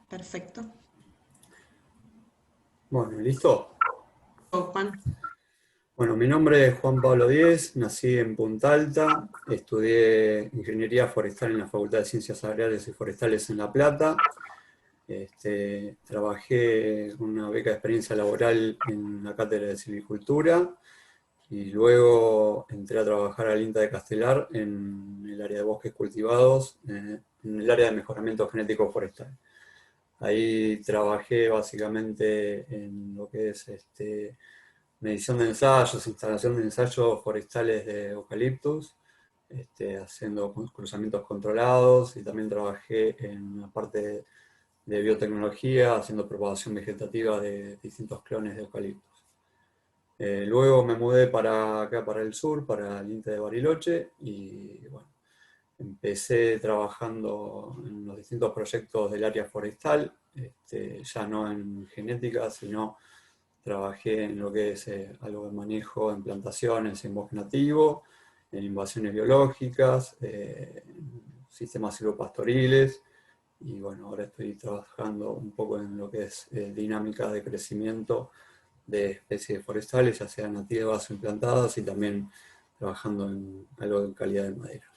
Perfecto. Bueno, ¿listo? Juan. Bueno, mi nombre es Juan Pablo Díez, nací en Punta Alta, estudié Ingeniería Forestal en la Facultad de Ciencias Agrarias y Forestales en La Plata. Trabajé con una beca de experiencia laboral en la Cátedra de Silvicultura y luego entré a trabajar al INTA de Castelar en el área de bosques cultivados, en el área de mejoramiento genético forestal. Ahí trabajé básicamente en lo que es medición de ensayos, instalación de ensayos forestales de eucaliptus, haciendo cruzamientos controlados, y también trabajé en la parte de biotecnología, haciendo propagación vegetativa de distintos clones de eucaliptus. Luego me mudé para acá, para el sur, para el INTA de Bariloche, y bueno, empecé trabajando en los distintos proyectos del área forestal, ya no en genética, sino trabajé en lo que es algo de manejo en plantaciones, en bosque nativo, en invasiones biológicas, en sistemas silvopastoriles, y bueno, ahora estoy trabajando un poco en lo que es dinámica de crecimiento de especies forestales, ya sean nativas o implantadas, y también trabajando en algo de calidad de madera.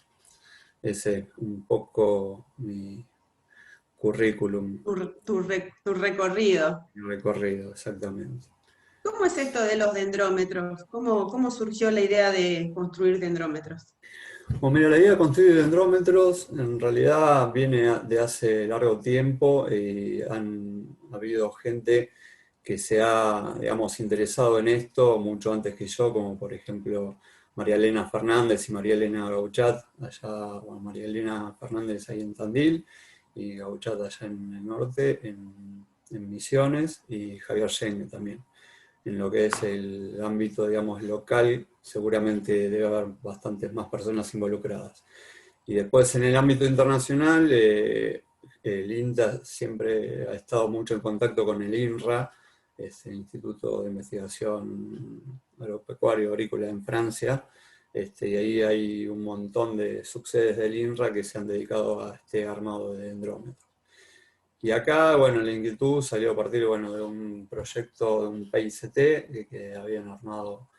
Ese es un poco mi currículum, Tu recorrido. mi recorrido, exactamente. ¿Cómo es esto de los dendrómetros? ¿Cómo surgió la idea de construir dendrómetros? Bueno, mira, la idea de construir dendrómetros en realidad viene de hace largo tiempo, y han habido gente que se ha, digamos, interesado en esto mucho antes que yo, como por ejemplo María Elena Fernández y María Elena Gauchat, allá, bueno, María Elena Fernández ahí en Tandil, y Gauchat allá en el norte, en Misiones, y Javier Yenge también. En lo que es el ámbito, digamos, local, seguramente debe haber bastantes más personas involucradas. Y después en el ámbito internacional, el INTA siempre ha estado mucho en contacto con el INRA, es el Instituto de Investigación Agropecuario Agrícola en Francia, y ahí hay un montón de subsedes del INRA que se han dedicado a este armado de dendrómetros. Y acá, bueno, la inquietud salió a partir, bueno, de un proyecto de un PICT que habían armado,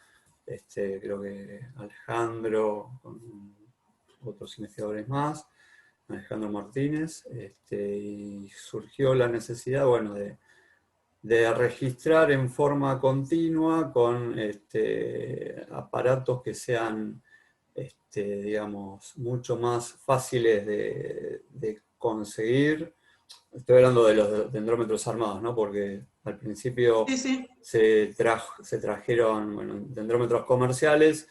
creo que Alejandro, con otros investigadores más, Alejandro Martínez, y surgió la necesidad, bueno, de registrar en forma continua con aparatos que sean, digamos, mucho más fáciles de conseguir. Estoy hablando de los dendrómetros armados, ¿no? Porque al principio Sí, sí. se trajeron, bueno, dendrómetros comerciales,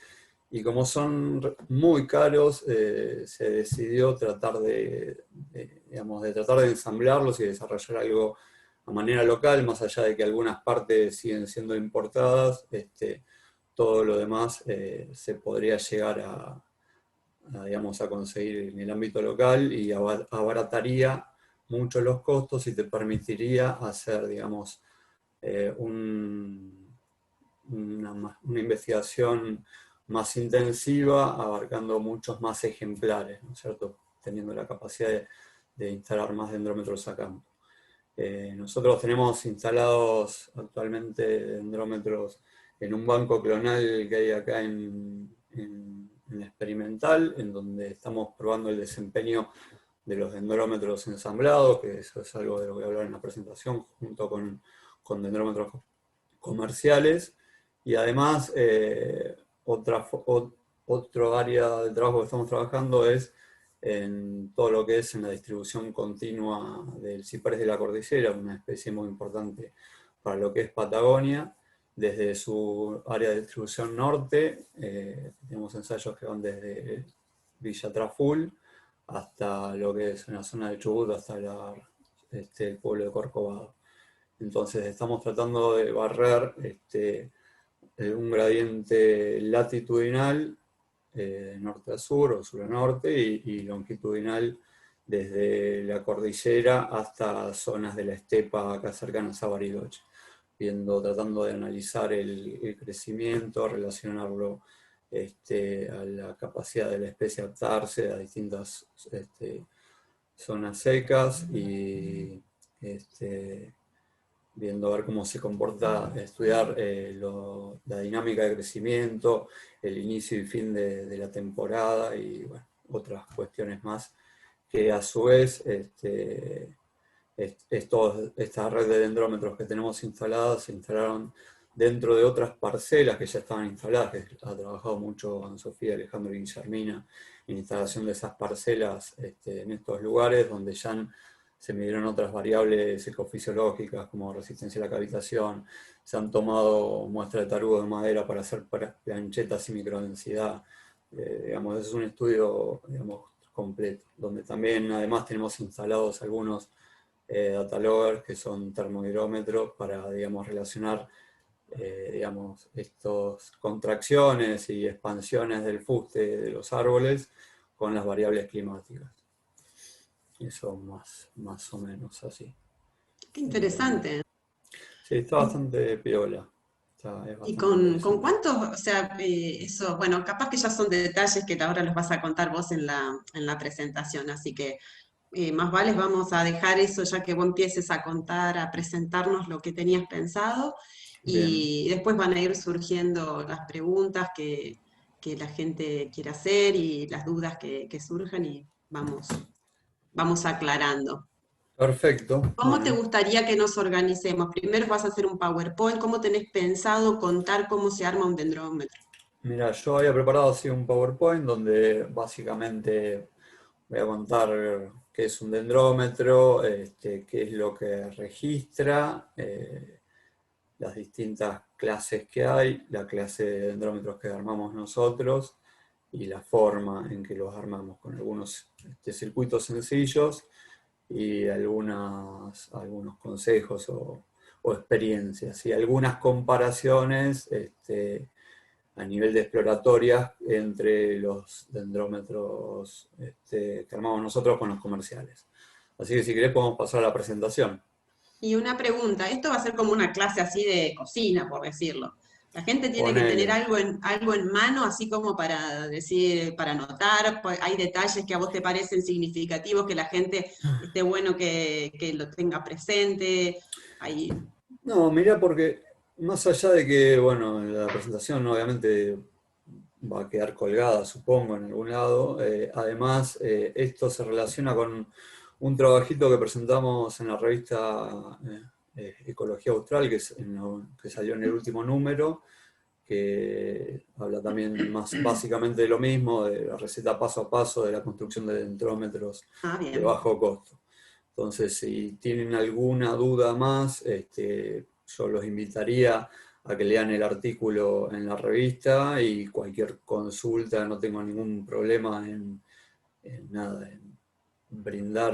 y como son muy caros, se decidió tratar digamos, de tratar de ensamblarlos y desarrollar algo a manera local, más allá de que algunas partes siguen siendo importadas. Todo lo demás se podría llegar digamos, a conseguir en el ámbito local, y abarataría mucho los costos y te permitiría hacer, digamos, una investigación más intensiva, abarcando muchos más ejemplares, ¿no es cierto? Teniendo la capacidad de instalar más dendrómetros a campo. Nosotros tenemos instalados actualmente dendrómetros en un banco clonal que hay acá en Experimental, en donde estamos probando el desempeño de los dendrómetros ensamblados, que eso es algo de lo que voy a hablar en la presentación, junto con dendrómetros comerciales. Y además, otro área de trabajo que estamos trabajando es en todo lo que es en la distribución continua del ciprés de la cordillera, una especie muy importante para lo que es Patagonia. Desde su área de distribución norte, tenemos ensayos que van desde Villa Traful hasta lo que es una zona de Chubut, hasta el pueblo de Corcovado. Entonces estamos tratando de barrer un gradiente latitudinal, norte a sur o sur a norte, y longitudinal desde la cordillera hasta zonas de la estepa acá cercanas a Bariloche, tratando de analizar el crecimiento, relacionarlo a la capacidad de la especie adaptarse a distintas zonas secas y viendo a ver cómo se comporta, estudiar la dinámica de crecimiento, el inicio y fin de la temporada y bueno, otras cuestiones más que a su vez esta red de dendrómetros que tenemos instaladas se instalaron dentro de otras parcelas que ya estaban instaladas, que ha trabajado mucho Ana Sofía, Alejandro y Guillermina en instalación de esas parcelas en estos lugares donde ya se midieron otras variables ecofisiológicas como resistencia a la cavitación, se han tomado muestras de tarugo de madera para hacer planchetas y microdensidad. Digamos, es un estudio, digamos, completo, donde también además tenemos instalados algunos data loggers que son termohidrómetros para, digamos, relacionar digamos, estas contracciones y expansiones del fuste de los árboles con las variables climáticas. Eso más o menos así. Qué interesante. Sí, está bastante piola. Es ¿Y bastante con interesante. cuántos, o sea, eso, bueno, capaz que ya son detalles que ahora los vas a contar vos en la presentación, así que más vale vamos a dejar eso ya que vos empieces a contar, a presentarnos lo que tenías pensado Bien, y después van a ir surgiendo las preguntas que la gente quiera hacer y las dudas que surjan y vamos aclarando. perfecto. ¿Cómo te Bueno, gustaría que nos organicemos? Primero vas a hacer un PowerPoint, ¿cómo tenés pensado contar cómo se arma un dendrómetro? mira, yo había preparado así un PowerPoint donde básicamente voy a contar qué es un dendrómetro, qué es lo que registra, las distintas clases que hay, la clase de dendrómetros que armamos nosotros y la forma en que los armamos, con algunos circuitos sencillos y algunos consejos o experiencias y algunas comparaciones a nivel de exploratorias entre los dendrómetros que armamos nosotros con los comerciales. Así que si querés podemos pasar a la presentación. Y una pregunta, esto va a ser como una clase así de cocina, por decirlo. La gente tiene que tener Ponele. algo en mano, así como para decir, para anotar, hay detalles que a vos te parecen significativos, que la gente esté bueno que lo tenga presente. Hay, No, mirá, porque más allá de que, bueno, la presentación obviamente va a quedar colgada, supongo, en algún lado, además esto se relaciona con un trabajito que presentamos en la revista Ecología Austral, que salió en el último número, que habla también más básicamente de lo mismo, de la receta paso a paso de la construcción de dendrómetros de bien. bajo costo. Entonces, si tienen alguna duda más, yo los invitaría a que lean el artículo en la revista y cualquier consulta, no tengo ningún problema en nada, en brindar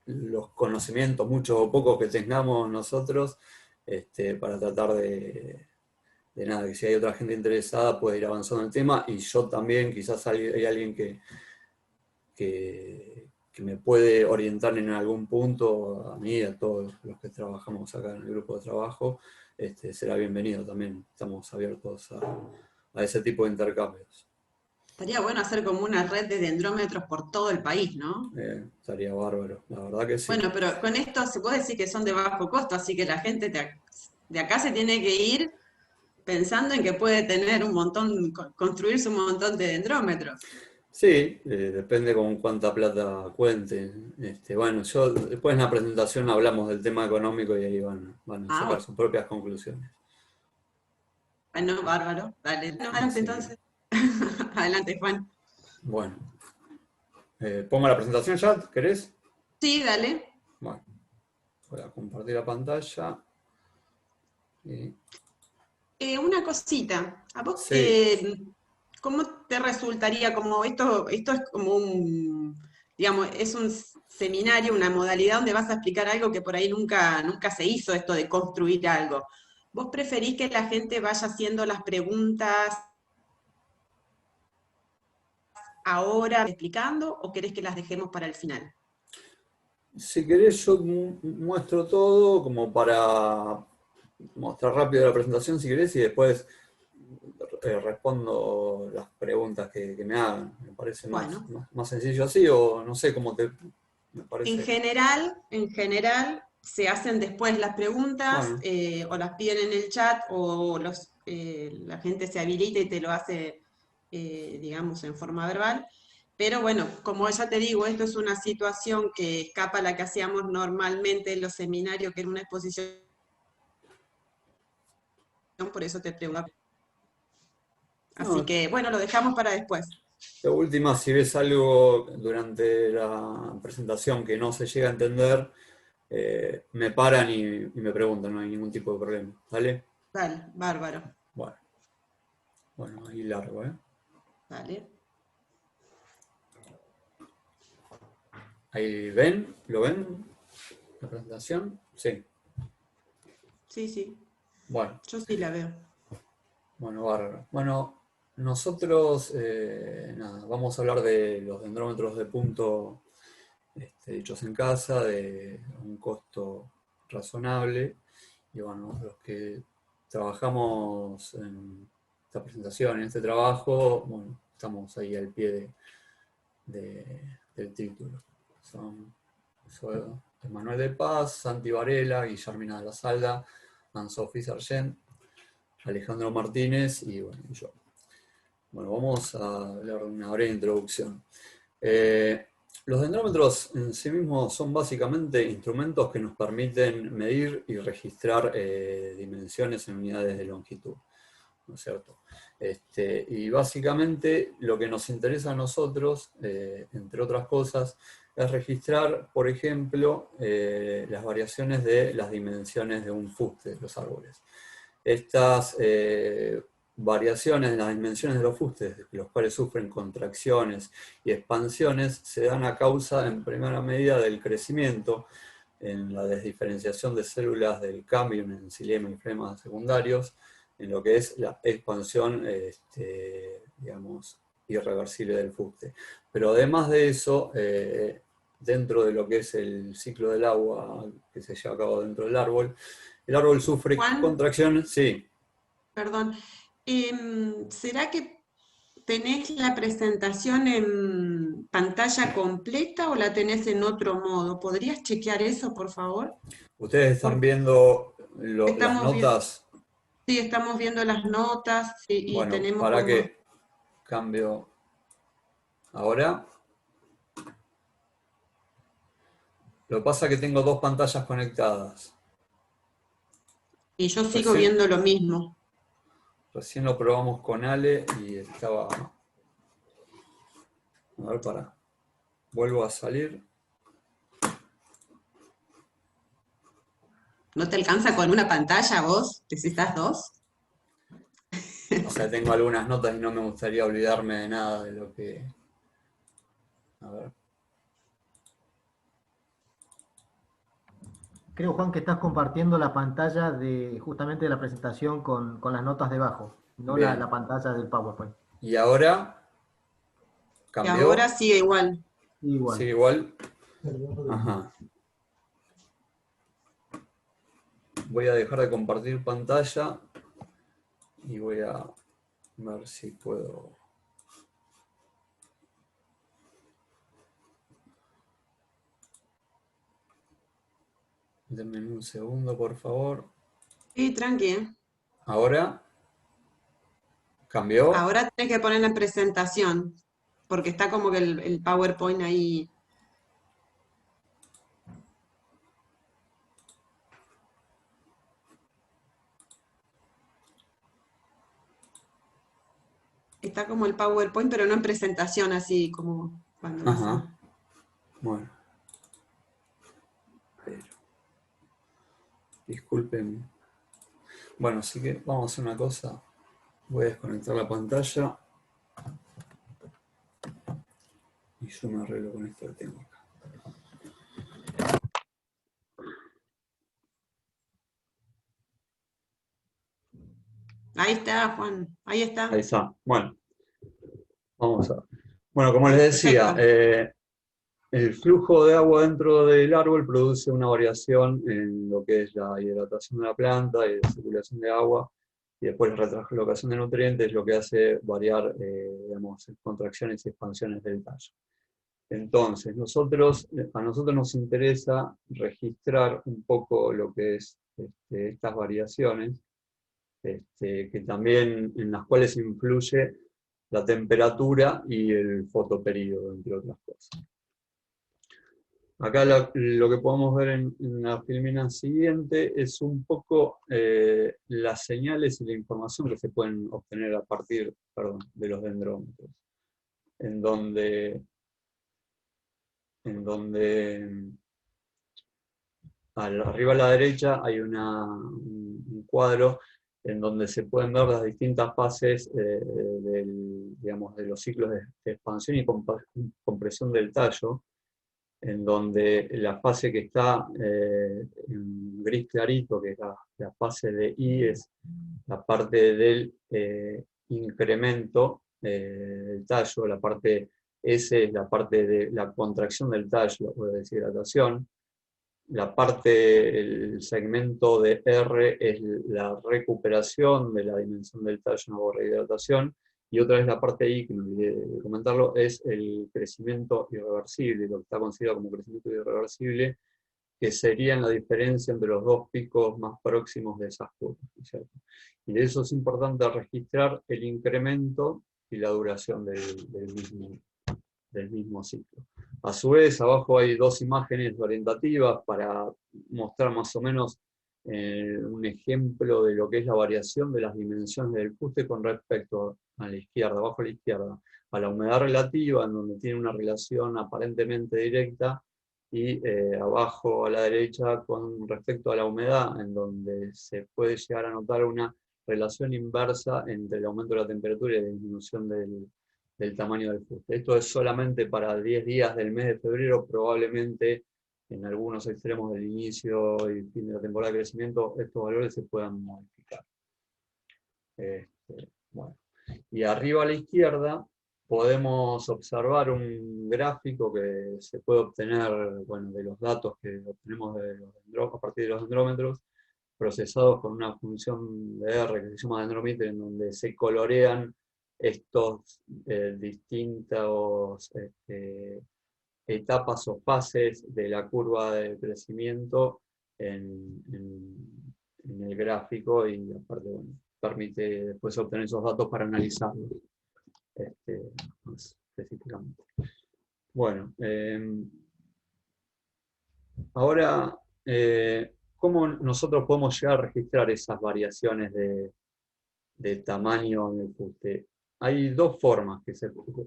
los conocimientos, muchos o pocos que tengamos nosotros, para tratar de nada, que si hay otra gente interesada puede ir avanzando en el tema y yo también, quizás hay alguien que me puede orientar en algún punto, a mí y a todos los que trabajamos acá en el grupo de trabajo, será bienvenido también. Estamos abiertos a ese tipo de intercambios. Estaría bueno hacer como una red de dendrómetros por todo el país, ¿no? Estaría bárbaro, la verdad que sí. Bueno, pero con esto se puede decir que son de bajo costo, así que la gente de acá se tiene que ir pensando en que puede tener un montón, construirse un montón de dendrómetros. Sí, depende con cuánta plata cuente. Bueno, yo después en la presentación hablamos del tema económico y ahí van a Ah, sacar bueno, sus propias conclusiones. bueno, bárbaro. Dale, no, adelante Así que, entonces. Adelante, Juan. bueno, pongo la presentación ya, ¿querés? Sí, dale. Bueno, voy a compartir la pantalla. Y, Una cosita. ¿A vos sí, cómo te resultaría como esto es como digamos, es un seminario, una modalidad donde vas a explicar algo que por ahí nunca se hizo, esto de construir algo? ¿Vos preferís que la gente vaya haciendo las preguntas ahora explicando o querés que las dejemos para el final? si querés yo muestro todo como para mostrar rápido la presentación si querés y después respondo las preguntas que me hagan. Me parece Bueno, más sencillo así, o no sé cómo te... Me parece... en general se hacen después las preguntas, Bueno, o las piden en el chat, o la gente se habilita y te lo hace, digamos, en forma verbal. Pero bueno, como ya te digo, esto es una situación que escapa a la que hacíamos normalmente en los seminarios, que era una exposición, por eso te pregunto. Así no, que bueno, lo dejamos para después. de última, si ves algo durante la presentación que no se llega a entender, me paran y me preguntan, no hay ningún tipo de problema. ¿Vale? Dale, bárbaro. Bueno, bueno, ahí largo, ¿eh? Dale. Ahí ven, ¿lo ven? ¿La presentación? Sí. Sí, sí, Bueno, yo sí la veo. bueno, bárbaro. Bueno, nosotros, nada, vamos a hablar de los dendrómetros de punto hechos en casa, de un costo razonable. Y bueno, los que trabajamos en esta presentación, en este trabajo, bueno, estamos ahí al pie del título. Soy Manuel de Paz, Santi Varela, Guillermina de la Salda, Anne-Sophie Sargent, Alejandro Martínez y bueno, y yo. Bueno, vamos a hablar de una breve introducción. Los dendrómetros en sí mismos son básicamente instrumentos que nos permiten medir y registrar dimensiones en unidades de longitud, ¿no es cierto? Y básicamente lo que nos interesa a nosotros, entre otras cosas, es registrar, por ejemplo, las variaciones de las dimensiones de un fuste de los árboles. Estas variaciones en las dimensiones de los fustes, los cuales sufren contracciones y expansiones, se dan a causa, en primera medida, del crecimiento, en la desdiferenciación de células del cámbium en xilema y flema secundarios, en lo que es la expansión, digamos, irreversible del fuste. Pero además de eso, dentro de lo que es el ciclo del agua que se lleva a cabo dentro del árbol, el árbol sufre Juan, contracciones, sí. perdón, ¿será que tenés la presentación en pantalla completa o la tenés en otro modo? ¿Podrías chequear eso, por favor? Ustedes están Porque viendo las estamos viendo, notas. sí, estamos viendo las notas, sí, y Bueno, tenemos para como, que cambio ahora. Lo que pasa es que tengo dos pantallas conectadas. y yo sigo Recién, viendo lo mismo. recién lo probamos con Ale y estaba... A ver, para. Vuelvo a salir. ¿No te alcanza con una pantalla vos? ¿Necesitas dos? O sea, tengo algunas notas y no me gustaría olvidarme de nada de lo que... A ver. Creo, Juan, que estás compartiendo la pantalla de justamente de la presentación con las notas debajo, no la Bien. pantalla del PowerPoint. Y ahora Y ahora cambió. sigue igual. Sigue Igual. igual. Ajá. Voy a dejar de compartir pantalla y voy a ver si puedo... Denme un segundo, por favor. Sí, tranqui. Ahora cambió. Ahora tenés que poner la presentación, porque está como que el PowerPoint ahí. Está como el PowerPoint, pero no en presentación, así como cuando lo Ajá. hacen. Bueno, pero disculpen. Bueno, así que vamos a hacer una cosa. Voy a desconectar la pantalla y yo me arreglo con esto que tengo acá. Ahí está, Juan. Ahí Ahí está. está. Bueno, vamos a... Bueno, como les decía, Perfecto. el flujo de agua dentro del árbol produce una variación en lo que es la hidratación de la planta y la circulación de agua y después la retraslocación de nutrientes es lo que hace variar, digamos, contracciones y expansiones del tallo. Entonces, a nosotros nos interesa registrar un poco lo que es estas variaciones, que también en las cuales influye la temperatura y el fotoperíodo, entre otras cosas. Acá lo que podemos ver en la filmina siguiente es un poco las señales y la información que se pueden obtener a partir, de los dendrómetros, en donde arriba a la derecha hay un cuadro en donde se pueden ver las distintas fases digamos, de los ciclos de expansión y compresión del tallo, en donde la fase que está en gris clarito, que es la fase de I, es la parte del incremento del tallo, la parte S es la parte de la contracción del tallo o de deshidratación, la parte, el segmento de R es la recuperación de la dimensión del tallo por rehidratación, y otra vez la parte I, que me olvidé de comentarlo, es el crecimiento irreversible, lo que está considerado como crecimiento irreversible, que sería la diferencia entre los dos picos más próximos de esas curvas, ¿cierto? Y de eso es importante registrar el incremento y la duración del mismo ciclo. A su vez, abajo hay dos imágenes orientativas para mostrar más o menos un ejemplo de lo que es la variación de las dimensiones del fuste con respecto a la izquierda, abajo a la izquierda, a la humedad relativa, en donde tiene una relación aparentemente directa, y abajo a la derecha con respecto a la humedad, en donde se puede llegar a notar una relación inversa entre el aumento de la temperatura y la disminución del tamaño del fuste. Esto es solamente para 10 días del mes de febrero, probablemente en algunos extremos del inicio y fin de la temporada de crecimiento estos valores se puedan modificar. Bueno. Y arriba a la izquierda podemos observar un gráfico que se puede obtener, bueno, de los datos que obtenemos a partir de los dendrómetros, procesados con una función de R que se llama dendrometer, en donde se colorean estos distintos etapas o fases de la curva de crecimiento en el gráfico, y aparte, bueno, permite después obtener esos datos para analizarlos más específicamente. Bueno, ahora, ¿cómo nosotros podemos llegar a registrar esas variaciones de tamaño en el fuste? Hay dos formas,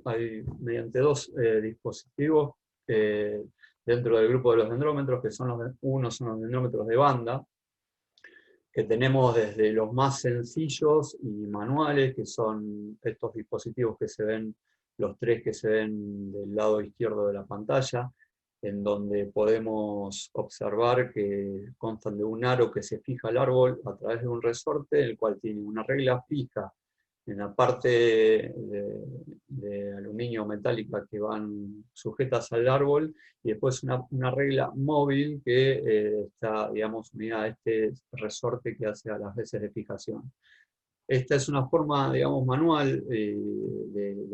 hay mediante dos dispositivos dentro del grupo de los dendrómetros, que son uno son los dendrómetros de banda, que tenemos desde los más sencillos y manuales, que son estos dispositivos que se ven, los tres que se ven del lado izquierdo de la pantalla, en donde podemos observar que constan de un aro que se fija al árbol a través de un resorte, el cual tiene una regla fija en la parte de aluminio metálica que van sujetas al árbol, y después una regla móvil que está, digamos, unida a este resorte que hace a las veces de fijación. Esta es una forma, digamos, manual de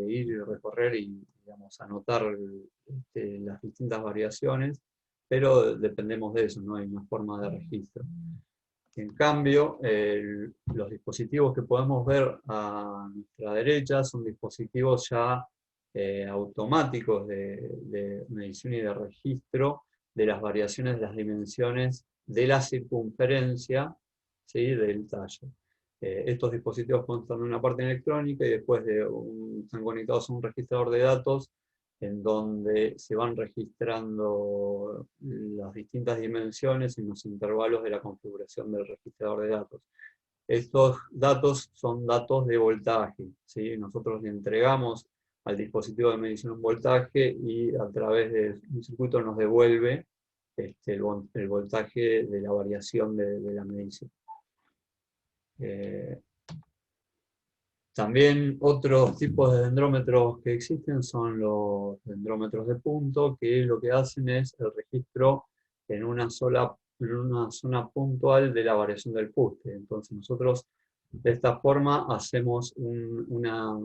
ir y recorrer y, digamos, anotar las distintas variaciones, pero dependemos de eso, no hay una forma de registro. En cambio, los dispositivos que podemos ver a nuestra derecha son dispositivos ya automáticos de medición y de registro de las variaciones de las dimensiones de la circunferencia, ¿sí?, del tallo. Estos dispositivos constan de una parte electrónica y después están conectados a un registrador de datos, en donde se van registrando las distintas dimensiones en los intervalos de la configuración del registrador de datos. Estos datos son datos de voltaje, ¿sí? Nosotros le entregamos al dispositivo de medición un voltaje, y a través de un circuito nos devuelve el voltaje de la variación de la medición. También otros tipos de dendrómetros que existen son los dendrómetros de punto, que lo que hacen es el registro en una zona puntual de la variación del fuste. Entonces nosotros De esta forma hacemos una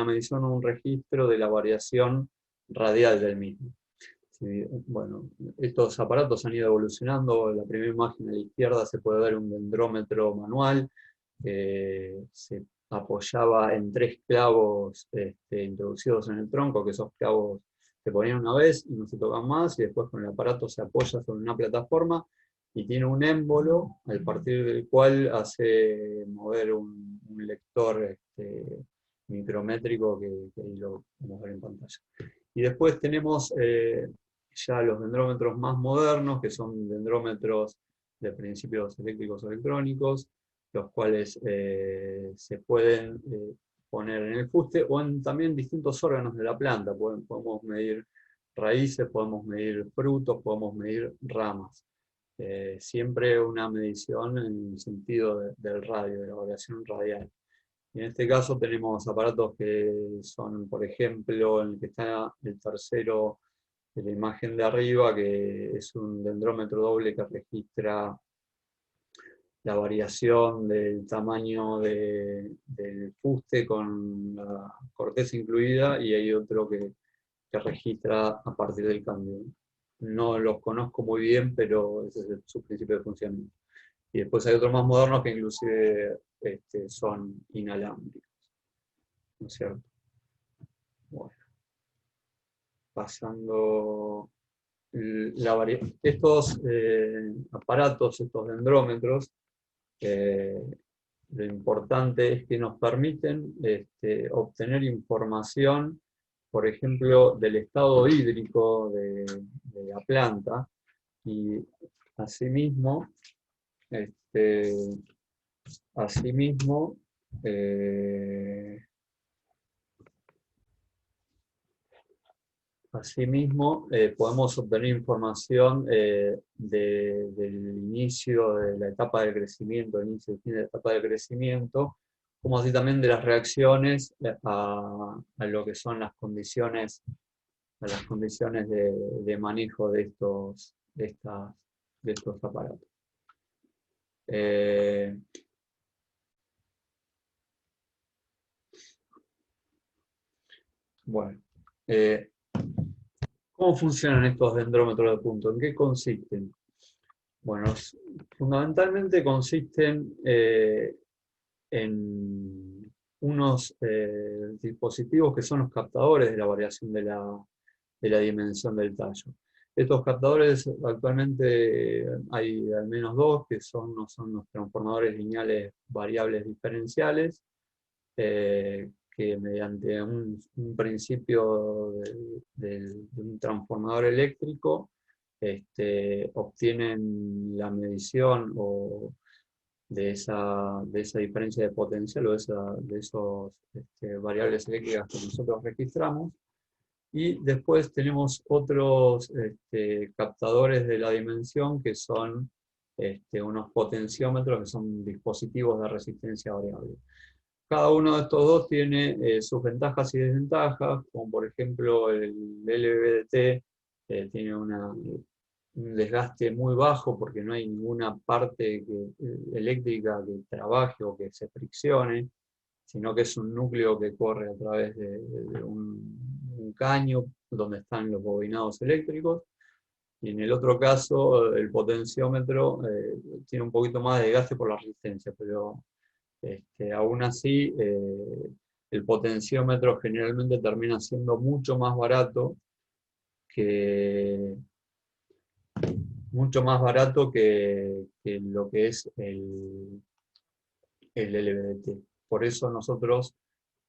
medición o un registro de la variación radial del mismo. Sí, bueno, estos aparatos han ido evolucionando. La primera imagen a la izquierda se puede ver un dendrómetro manual. Se apoyaba en 3 clavos introducidos en el tronco, que esos clavos se ponían una vez y no se tocan más, y después con el aparato se apoya sobre una plataforma y tiene un émbolo a partir del cual hace mover un lector micrométrico que ahí lo vamos a ver en pantalla. Y después tenemos ya los dendrómetros más modernos, que son dendrómetros de principios eléctricos o electrónicos, los cuales se pueden poner en el fuste o en también distintos órganos de la planta. Podemos medir raíces, podemos medir frutos, podemos medir ramas. Siempre una medición en el sentido del radio, de la variación radial. Y en este caso tenemos aparatos que son, por ejemplo, en el que está el tercero de la imagen de arriba, que es un dendrómetro doble que registra la variación del tamaño del fuste con la corteza incluida, y hay otro que registra a partir del cambio. No los conozco muy bien, pero ese es su principio de funcionamiento. Y después hay otros más modernos que inclusive son inalámbricos, ¿no es cierto? Bueno, pasando estos aparatos, estos dendrómetros, lo importante es que nos permiten obtener información, por ejemplo, del estado hídrico de la planta, y asimismo, podemos obtener información del inicio de la etapa de crecimiento, del inicio y fin de la etapa de crecimiento, como así también de las reacciones a lo que son las condiciones de manejo de estos aparatos. Bueno, ¿cómo funcionan estos dendrómetros de punto? ¿En qué consisten? Bueno, fundamentalmente consisten en unos dispositivos que son los captadores de la variación de la dimensión del tallo. Estos captadores actualmente hay al menos 2, que son los transformadores lineales variables diferenciales, que mediante un principio de un transformador eléctrico obtienen la medición de esa diferencia de potencial o de esos variables eléctricas que nosotros registramos. Y después tenemos otros captadores de la dimensión, que son unos potenciómetros, que son dispositivos de resistencia variable. Cada uno de estos dos tiene sus ventajas y desventajas, como por ejemplo el LVDT tiene un desgaste muy bajo porque no hay ninguna parte eléctrica que trabaje o que se friccione, sino que es un núcleo que corre a través de un caño donde están los bobinados eléctricos. Y en el otro caso, el potenciómetro tiene un poquito más de desgaste por la resistencia, pero aún así el potenciómetro generalmente termina siendo mucho más barato que lo que es el LVDT. Por eso nosotros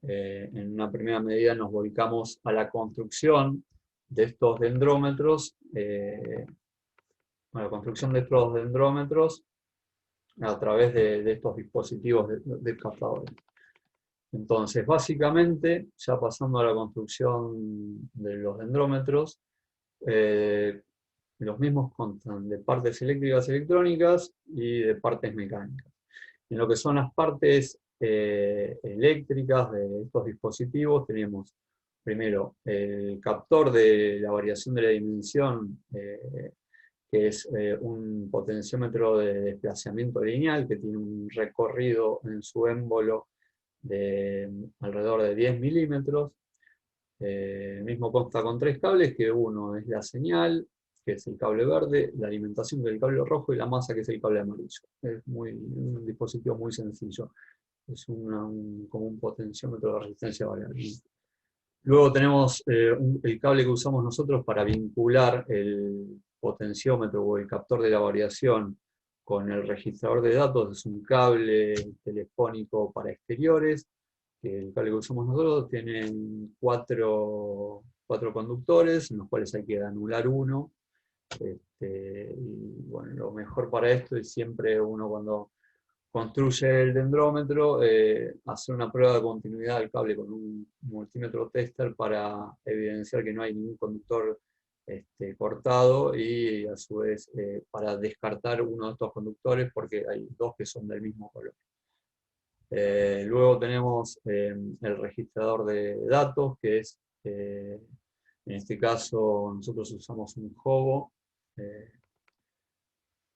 en una primera medida nos volcamos a la construcción de estos dendrómetros, a través de estos dispositivos de captadores. Entonces, básicamente, ya pasando a la construcción de los dendrómetros, los mismos constan de partes eléctricas y electrónicas y de partes mecánicas. En lo que son las partes eléctricas de estos dispositivos, tenemos primero el captor de la variación de la dimensión, que que es un potenciómetro de desplazamiento lineal que tiene un recorrido en su émbolo de alrededor de 10 milímetros. El mismo consta con 3 cables, que uno es la señal, que es el cable verde, la alimentación, que es el cable rojo, y la masa, que es el cable amarillo. Es un dispositivo muy sencillo. Es como un potenciómetro de resistencia variable. Luego tenemos el cable que usamos nosotros para vincular el potenciómetro o el captor de la variación con el registrador de datos. Es un cable telefónico para exteriores. El cable que usamos nosotros tiene cuatro conductores, en los cuales hay que anular uno. Y bueno, lo mejor para esto es siempre uno, cuando construye el dendrómetro, hacer una prueba de continuidad del cable con un multímetro tester para evidenciar que no hay ningún conductor cortado, y a su vez para descartar uno de estos conductores, porque hay dos que son del mismo color. Luego tenemos el registrador de datos, que es, en este caso, nosotros usamos un Hovo.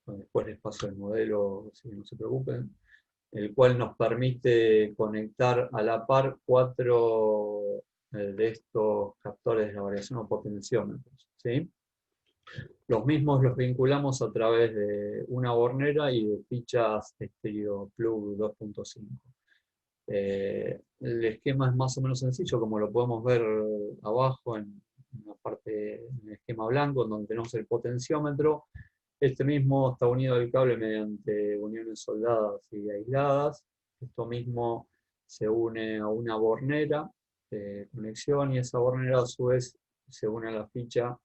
Después les paso el modelo, si no se preocupen, el cual nos permite conectar a la par 4 de estos captores de la variación o potenciómetros, ¿sí? Los mismos los vinculamos a través de una bornera y de fichas estéreo plug 2.5. El esquema es más o menos sencillo, como lo podemos ver abajo en la parte, en el esquema blanco, donde tenemos el potenciómetro. Este mismo está unido al cable mediante uniones soldadas y aisladas. Esto mismo se une a una bornera de conexión, y esa bornera a su vez se une a la ficha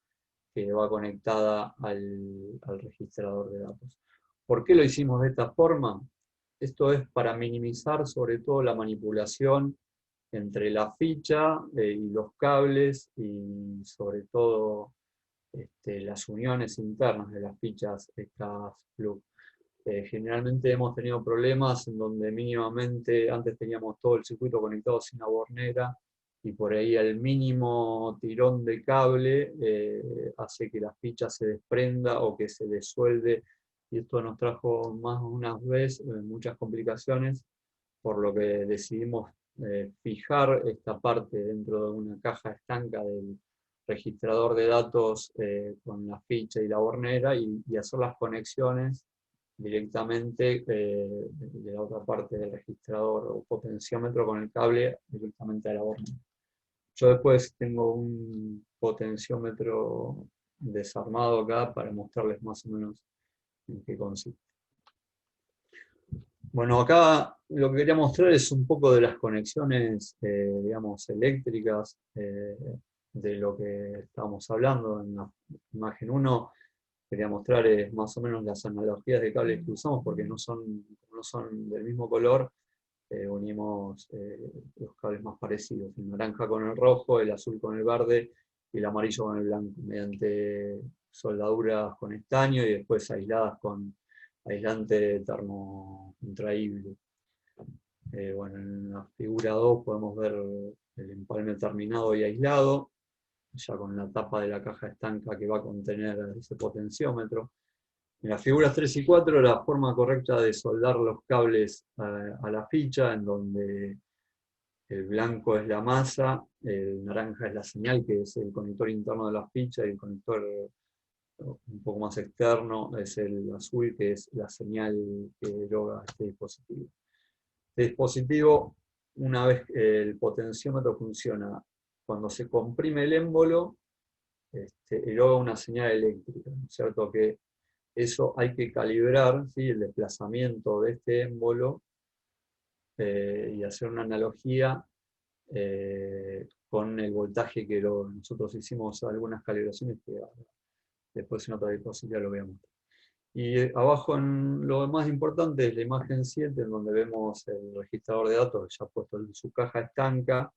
que va conectada al registrador de datos. ¿Por qué lo hicimos de esta forma? Esto es para minimizar sobre todo la manipulación entre la ficha y los cables, y sobre todo las uniones internas de las fichas estas plug. Generalmente hemos tenido problemas en donde mínimamente antes teníamos todo el circuito conectado sin la bornera, y por ahí el mínimo tirón de cable hace que la ficha se desprenda o que se desuelve, y esto nos trajo más de una vez muchas complicaciones, por lo que decidimos fijar esta parte dentro de una caja estanca del registrador de datos con la ficha y la bornera, y hacer las conexiones directamente de la otra parte del registrador o potenciómetro con el cable directamente a la bornera. Yo después tengo un potenciómetro desarmado acá para mostrarles más o menos en qué consiste. Bueno, acá lo que quería mostrar es un poco de las conexiones, digamos, eléctricas de lo que estábamos hablando. En la imagen 1 quería mostrar más o menos las analogías de cables que usamos, porque no son del mismo color. Unimos los cables más parecidos, el naranja con el rojo, el azul con el verde y el amarillo con el blanco, mediante soldaduras con estaño y después aisladas con aislante termocontraíble. Bueno, en la figura 2 podemos ver el empalme terminado y aislado, ya con la tapa de la caja estanca que va a contener ese potenciómetro. En las figuras 3 y 4, la forma correcta de soldar los cables a la ficha, en donde el blanco es la masa, el naranja es la señal, que es el conector interno de la ficha, y el conector un poco más externo es el azul, que es la señal que eroga este dispositivo. Este dispositivo, una vez que el potenciómetro funciona, cuando se comprime el émbolo, eroga una señal eléctrica, ¿no es cierto? Que eso hay que calibrar, ¿sí?, el desplazamiento de este émbolo y hacer una analogía con el voltaje que nosotros hicimos algunas calibraciones que después en otra diapositiva lo veamos. Y abajo, en lo más importante, es la imagen 7, en donde vemos el registrador de datos ya puesto en su caja estanca,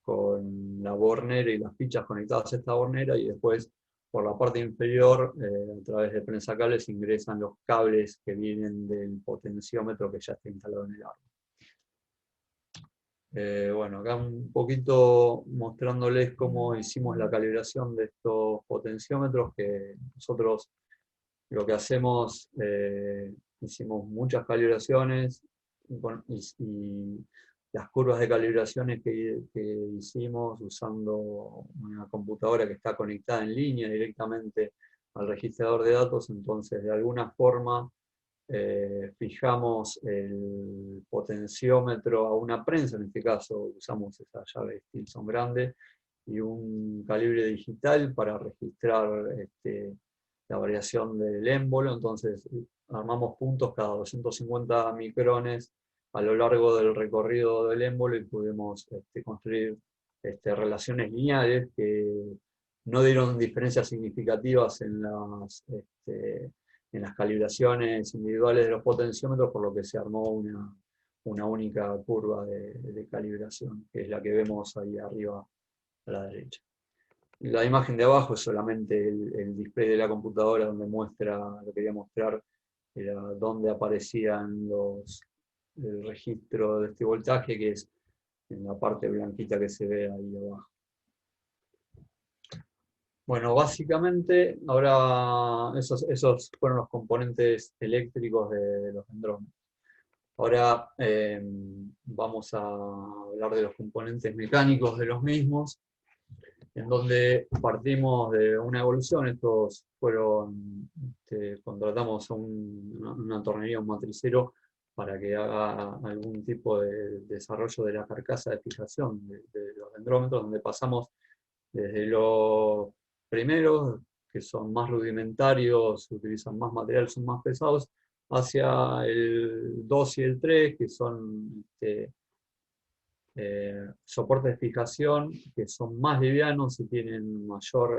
con la bornera y las fichas conectadas a esta bornera, y después por la parte inferior, a través de prensacables, ingresan los cables que vienen del potenciómetro que ya está instalado en el árbol. Bueno, acá un poquito mostrándoles cómo hicimos la calibración de estos potenciómetros, que nosotros lo que hacemos, hicimos muchas calibraciones y las curvas de calibraciones que hicimos usando una computadora que está conectada en línea directamente al registrador de datos, entonces de alguna forma fijamos el potenciómetro a una prensa, en este caso usamos esa llave Stilson grande, y un calibre digital para registrar la variación del émbolo. Entonces armamos puntos cada 250 micrones a lo largo del recorrido del émbolo y pudimos construir relaciones lineales que no dieron diferencias significativas en las calibraciones individuales de los potenciómetros, por lo que se armó una única curva de calibración, que es la que vemos ahí arriba a la derecha. La imagen de abajo es solamente el display de la computadora donde muestra, lo que quería mostrar, era donde aparecían el registro de este voltaje, que es en la parte blanquita que se ve ahí abajo. Bueno, básicamente, ahora esos fueron los componentes eléctricos de los dendrómetros. Ahora vamos a hablar de los componentes mecánicos de los mismos, en donde partimos de una evolución. Estos fueron, contratamos a una tornería, un matricero, para que haga algún tipo de desarrollo de la carcasa de fijación de los dendrómetros, donde pasamos desde los primeros, que son más rudimentarios, utilizan más material, son más pesados, hacia el 2 y el 3, que son soportes de fijación que son más livianos y tienen mayor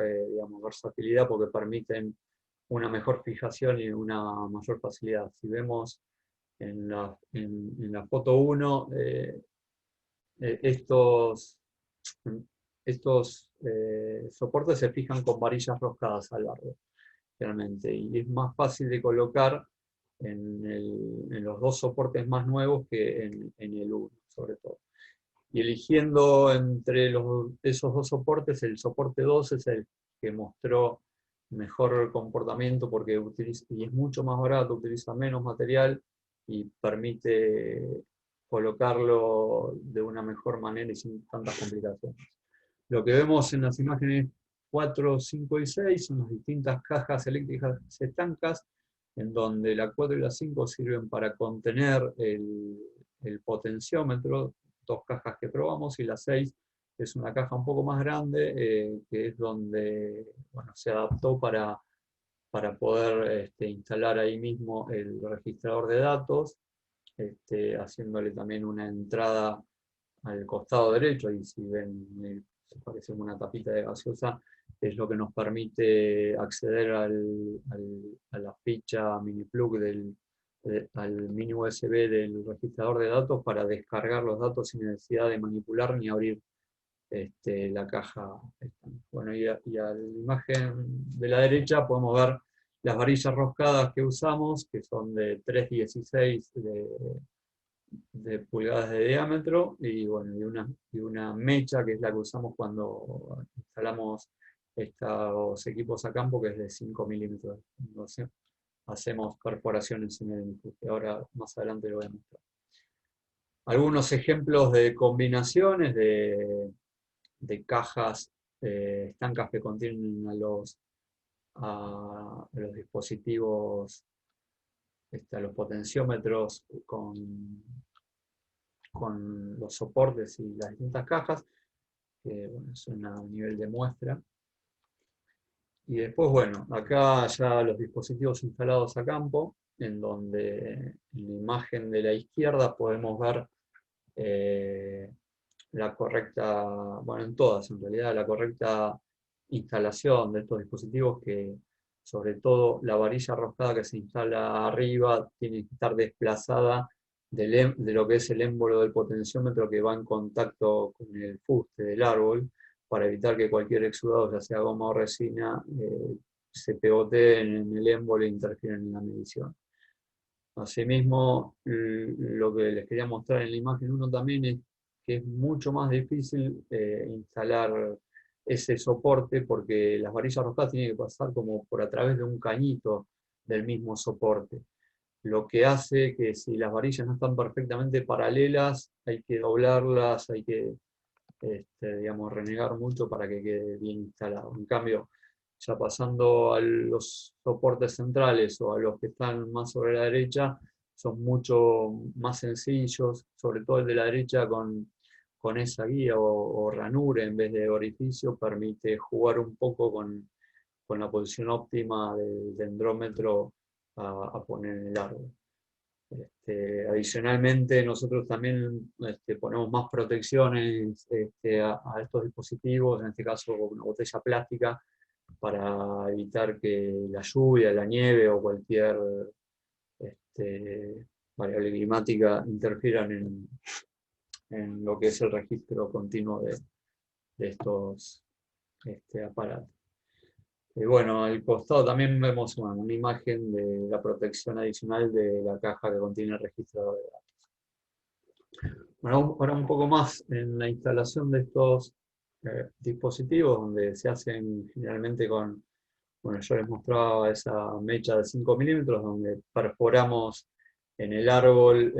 versatilidad, porque permiten una mejor fijación y una mayor facilidad. Si vemos en la foto 1, estos soportes se fijan con varillas roscadas al largo, realmente, y es más fácil de colocar en los dos soportes más nuevos que en el 1, sobre todo. Y eligiendo entre esos dos soportes, el soporte 2 es el que mostró mejor comportamiento, porque y es mucho más barato, utiliza menos material y permite colocarlo de una mejor manera y sin tantas complicaciones. Lo que vemos en las imágenes 4, 5 y 6 son las distintas cajas eléctricas estancas, en donde la 4 y la 5 sirven para contener el potenciómetro, 2 cajas que probamos, y la 6 es una caja un poco más grande, que es donde se adaptó para poder instalar ahí mismo el registrador de datos, haciéndole también una entrada al costado derecho, y si ven, parece una tapita de gaseosa, es lo que nos permite acceder a la ficha mini plug al mini USB del registrador de datos para descargar los datos sin necesidad de manipular ni abrir la caja. Bueno, y a la imagen de la derecha podemos ver las varillas roscadas que usamos, que son de 3,16 de pulgadas de diámetro, y una mecha, que es la que usamos cuando instalamos estos equipos a campo, que es de 5 milímetros. Entonces, hacemos perforaciones en el enchufe. Ahora más adelante lo voy a mostrar. Algunos ejemplos de combinaciones de cajas estancas que contienen a los dispositivos, a los potenciómetros con los soportes y las distintas cajas, que son a nivel de muestra. Y después, acá ya los dispositivos instalados a campo, en donde en la imagen de la izquierda podemos ver la correcta, en todas en realidad, la correcta instalación de estos dispositivos, que sobre todo la varilla roscada que se instala arriba tiene que estar desplazada de lo que es el émbolo del potenciómetro, que va en contacto con el fuste del árbol, para evitar que cualquier exudado, ya sea goma o resina, se pegotee en el émbolo e interfiera en la medición. Asimismo, lo que les quería mostrar en la imagen 1 también es que es mucho más difícil instalar ese soporte, porque las varillas roscadas tienen que pasar como por a través de un cañito del mismo soporte. Lo que hace que si las varillas no están perfectamente paralelas, hay que doblarlas, hay que digamos, renegar mucho para que quede bien instalado. En cambio, ya pasando a los soportes centrales o a los que están más sobre la derecha, son mucho más sencillos, sobre todo el de la derecha con esa guía o ranura en vez de orificio, permite jugar un poco con la posición óptima del dendrómetro a poner en el árbol. Adicionalmente, nosotros también ponemos más protecciones a estos dispositivos, en este caso una botella plástica, para evitar que la lluvia, la nieve o cualquier variable climática interfieran en lo que es el registro continuo de estos aparatos. Y bueno, al costado también vemos una imagen de la protección adicional de la caja que contiene el registrador de datos. Bueno, ahora un poco más en la instalación de estos dispositivos, donde se hacen generalmente con, bueno, yo les mostraba esa mecha de 5 milímetros, donde perforamos en el árbol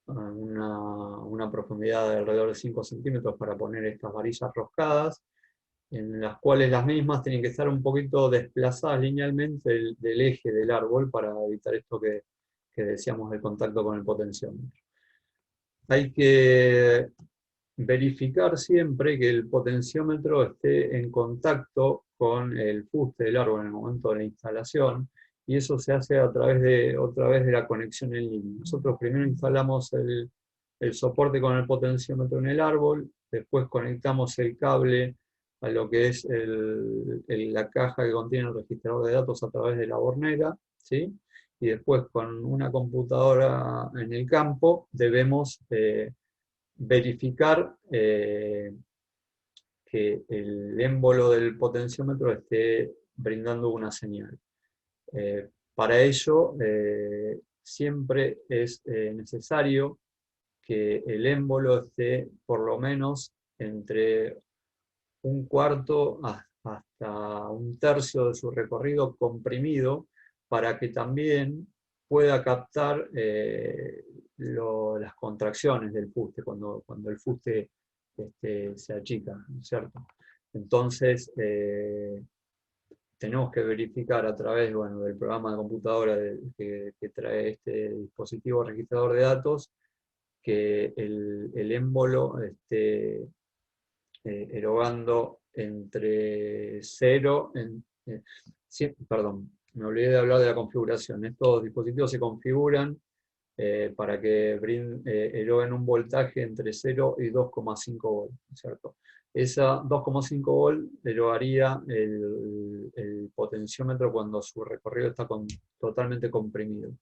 una profundidad de alrededor de 5 centímetros para poner estas varillas roscadas, en las cuales las mismas tienen que estar un poquito desplazadas linealmente del eje del árbol para evitar esto que decíamos del contacto con el potenciómetro. Hay que verificar siempre que el potenciómetro esté en contacto con el fuste del árbol en el momento de la instalación, y eso se hace a través de, otra vez, de la conexión en línea. Nosotros primero instalamos el soporte con el potenciómetro en el árbol, después conectamos el cable a lo que es la caja que contiene el registrador de datos a través de la bornera, ¿sí? Y después con una computadora en el campo debemos verificar que el émbolo del potenciómetro esté brindando una señal. Para ello, siempre es necesario que el émbolo esté por lo menos entre un cuarto hasta un tercio de su recorrido comprimido, para que también pueda captar las contracciones del fuste, cuando el fuste se achica, ¿no es cierto? Entonces, tenemos que verificar a través, bueno, del programa de computadora que trae este dispositivo registrador de datos, que el émbolo esté erogando entre 0, perdón, me olvidé de hablar de la configuración. Estos dispositivos se configuran para que eroguen un voltaje entre 0 y 2,5 volts, ¿cierto? Esa 2,5 volts erogaría el potenciómetro cuando su recorrido está totalmente comprimido,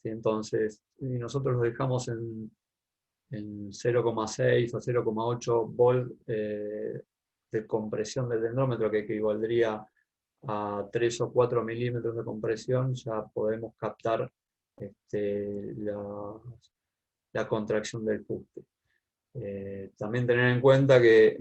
¿sí? Entonces, si nosotros lo dejamos en 0,6 o 0,8 volt de compresión del dendrómetro, que equivaldría a 3 o 4 milímetros de compresión, ya podemos captar la contracción del fuste. También tener en cuenta que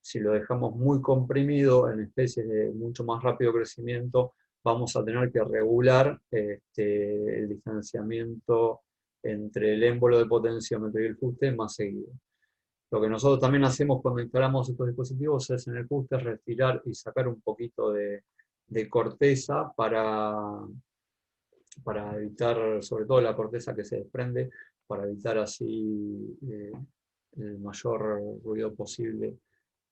si lo dejamos muy comprimido, en especies de mucho más rápido crecimiento, vamos a tener que regular el distanciamiento entre el émbolo de potenciómetro y el fuste más seguido. Lo que nosotros también hacemos cuando instalamos estos dispositivos es en el fuste retirar y sacar un poquito de corteza para evitar, sobre todo la corteza que se desprende, para evitar así el mayor ruido posible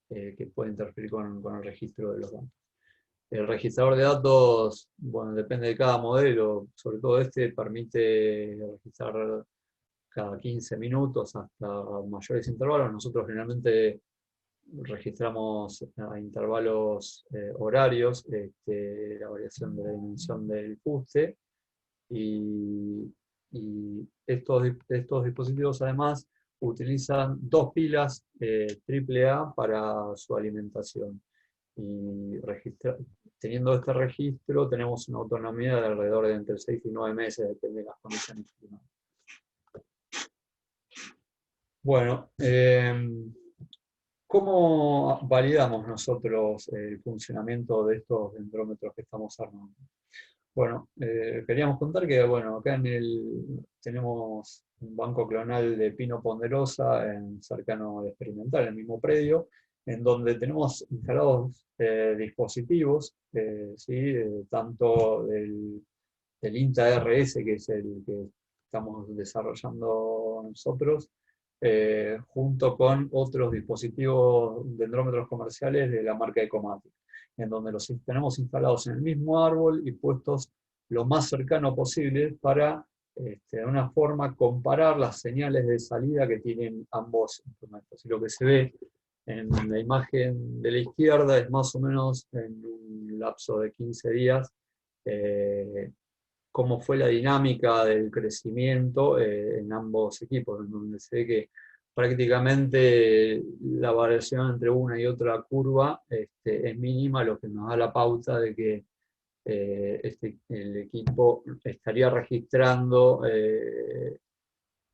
que puede interferir con el registro de los datos. El registrador de datos, bueno, depende de cada modelo, sobre todo permite registrar cada 15 minutos hasta mayores intervalos. Nosotros generalmente registramos a intervalos horarios la variación de la dimensión del fuste, y estos dispositivos además utilizan 2 pilas AAA para su alimentación. Y teniendo este registro tenemos una autonomía de alrededor de entre 6 y 9 meses, depende de las condiciones climáticas. Bueno, ¿Cómo validamos nosotros el funcionamiento de estos dendrómetros que estamos armando? Bueno, queríamos contar que, bueno, acá tenemos un banco clonal de pino ponderosa cercano al experimental, en el mismo predio, en donde tenemos instalados dispositivos, ¿sí? Tanto del INTA-RS, que es el que estamos desarrollando nosotros, junto con otros dispositivos dendrómetros comerciales de la marca Ecomatic, en donde los tenemos instalados en el mismo árbol y puestos lo más cercano posible para, de una forma, comparar las señales de salida que tienen ambos instrumentos. Y lo que se ve en la imagen de la izquierda es más o menos en un lapso de 15 días cómo fue la dinámica del crecimiento en ambos equipos, en donde se ve que prácticamente la variación entre una y otra curva es mínima, lo que nos da la pauta de que el equipo estaría registrando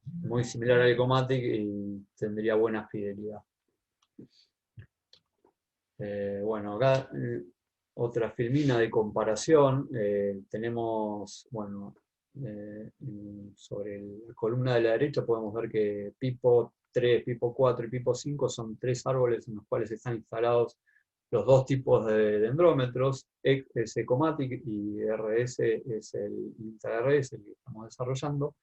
muy similar al Ecomatic y tendría buena fidelidad. Bueno, acá otra filmina de comparación. Tenemos, bueno, sobre la columna de la derecha podemos ver que Pipo 3, Pipo 4 y Pipo 5 son 3 árboles en los cuales están instalados los dos tipos de dendrómetros. EC es Ecomatic y RS es el INTA-RS, el que estamos desarrollando.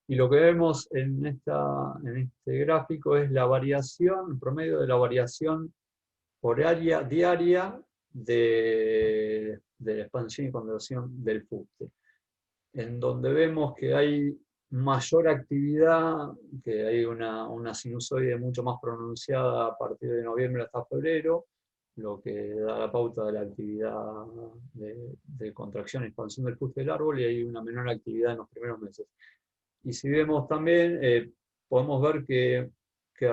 Y lo que vemos en este gráfico es la variación, el promedio de la variación horaria diaria de la expansión y condensación del fuste, en donde vemos que hay mayor actividad, que hay una sinusoide mucho más pronunciada a partir de noviembre hasta febrero, lo que da la pauta de la actividad de contracción y expansión del fuste del árbol, y hay una menor actividad en los primeros meses. Y si vemos también, podemos ver que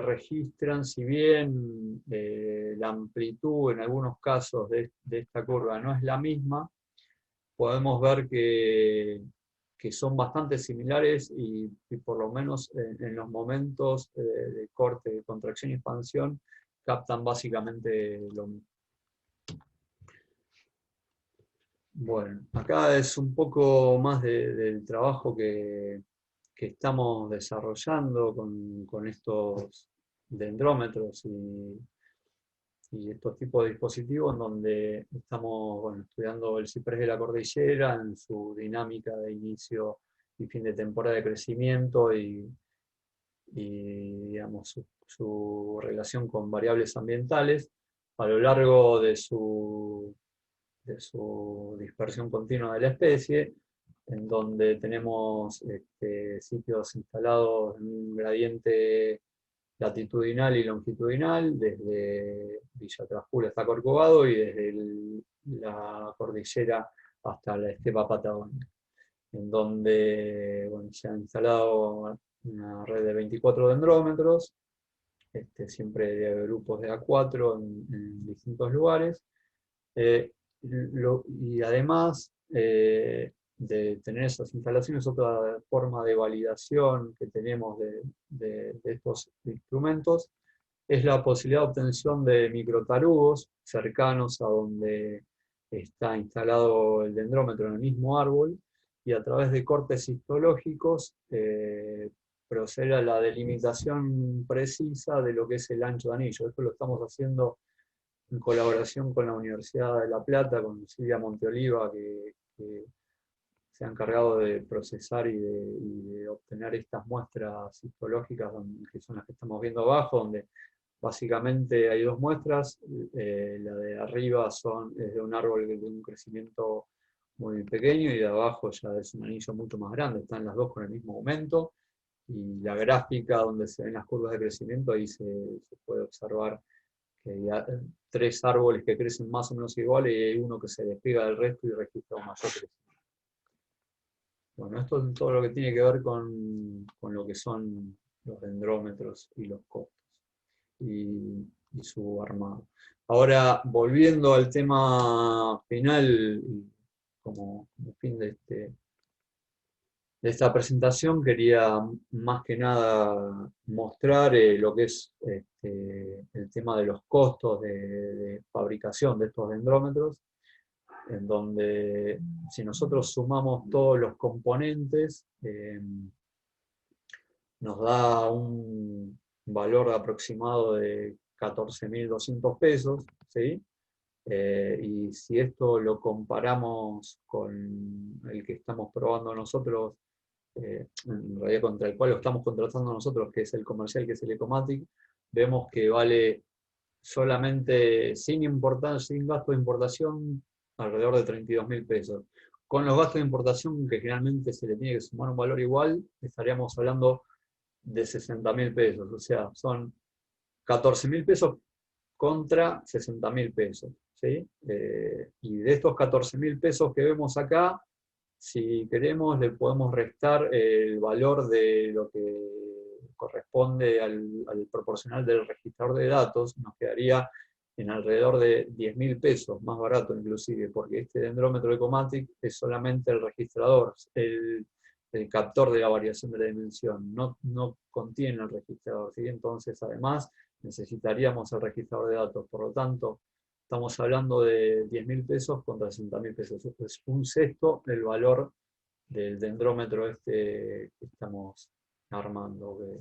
registran, si bien la amplitud en algunos casos de esta curva no es la misma, podemos ver que son bastante similares y por lo menos en los momentos de corte, de contracción y expansión, captan básicamente lo mismo. Bueno, acá es un poco más del trabajo que estamos desarrollando con estos dendrómetros y estos tipos de dispositivos, en donde estamos, bueno, estudiando el ciprés de la cordillera en su dinámica de inicio y fin de temporada de crecimiento y digamos, su relación con variables ambientales a lo largo de su dispersión continua de la especie, en donde tenemos sitios instalados en un gradiente latitudinal y longitudinal, desde Villa Trascula hasta Corcovado y desde la cordillera hasta la estepa patagónica, en donde, bueno, se ha instalado una red de 24 dendrómetros, siempre de grupos de A4 en distintos lugares. Y además de tener esas instalaciones, otra forma de validación que tenemos de estos instrumentos es la posibilidad de obtención de microtarugos cercanos a donde está instalado el dendrómetro en el mismo árbol, y a través de cortes histológicos proceder a la delimitación precisa de lo que es el ancho de anillo. Esto lo estamos haciendo en colaboración con la Universidad de La Plata, con Silvia Monteoliva, que se ha encargado de procesar y de obtener estas muestras histológicas, que son las que estamos viendo abajo, donde básicamente hay dos muestras. La de arriba es de un árbol que tiene un crecimiento muy pequeño, y de abajo ya es un anillo mucho más grande, están las dos con el mismo aumento, y la gráfica donde se ven las curvas de crecimiento, ahí se puede observar que hay 3 árboles que crecen más o menos iguales y hay uno que se despega del resto y registra un mayor crecimiento. Bueno, esto es todo lo que tiene que ver con lo que son los dendrómetros y los costos y su armado. Ahora, volviendo al tema final, como fin de esta presentación quería más que nada mostrar lo que es el tema de los costos de fabricación de estos dendrómetros, en donde si nosotros sumamos todos los componentes, nos da un valor aproximado de 14.200 pesos, ¿sí? Y si esto lo comparamos con el que estamos probando nosotros, en realidad contra el cual lo estamos contratando nosotros, que es el comercial, que es el Ecomatic, vemos que vale solamente sin gasto de importación alrededor de 32.000 pesos. Con los gastos de importación, que generalmente se le tiene que sumar un valor igual, estaríamos hablando de 60.000 pesos, o sea, son 14.000 pesos contra 60.000 pesos, ¿sí? Y de estos 14.000 pesos que vemos acá, si queremos, le podemos restar el valor de lo que corresponde al proporcional del registrador de datos, nos quedaría en alrededor de 10.000 pesos, más barato inclusive, porque este dendrómetro Ecomatic es solamente el registrador, el captor de la variación de la dimensión, no contiene el registrador, ¿sí? Entonces, además, necesitaríamos el registrador de datos, por lo tanto, estamos hablando de 10.000 pesos contra 60.000 pesos. Es un sexto el valor del dendrómetro que estamos armando, que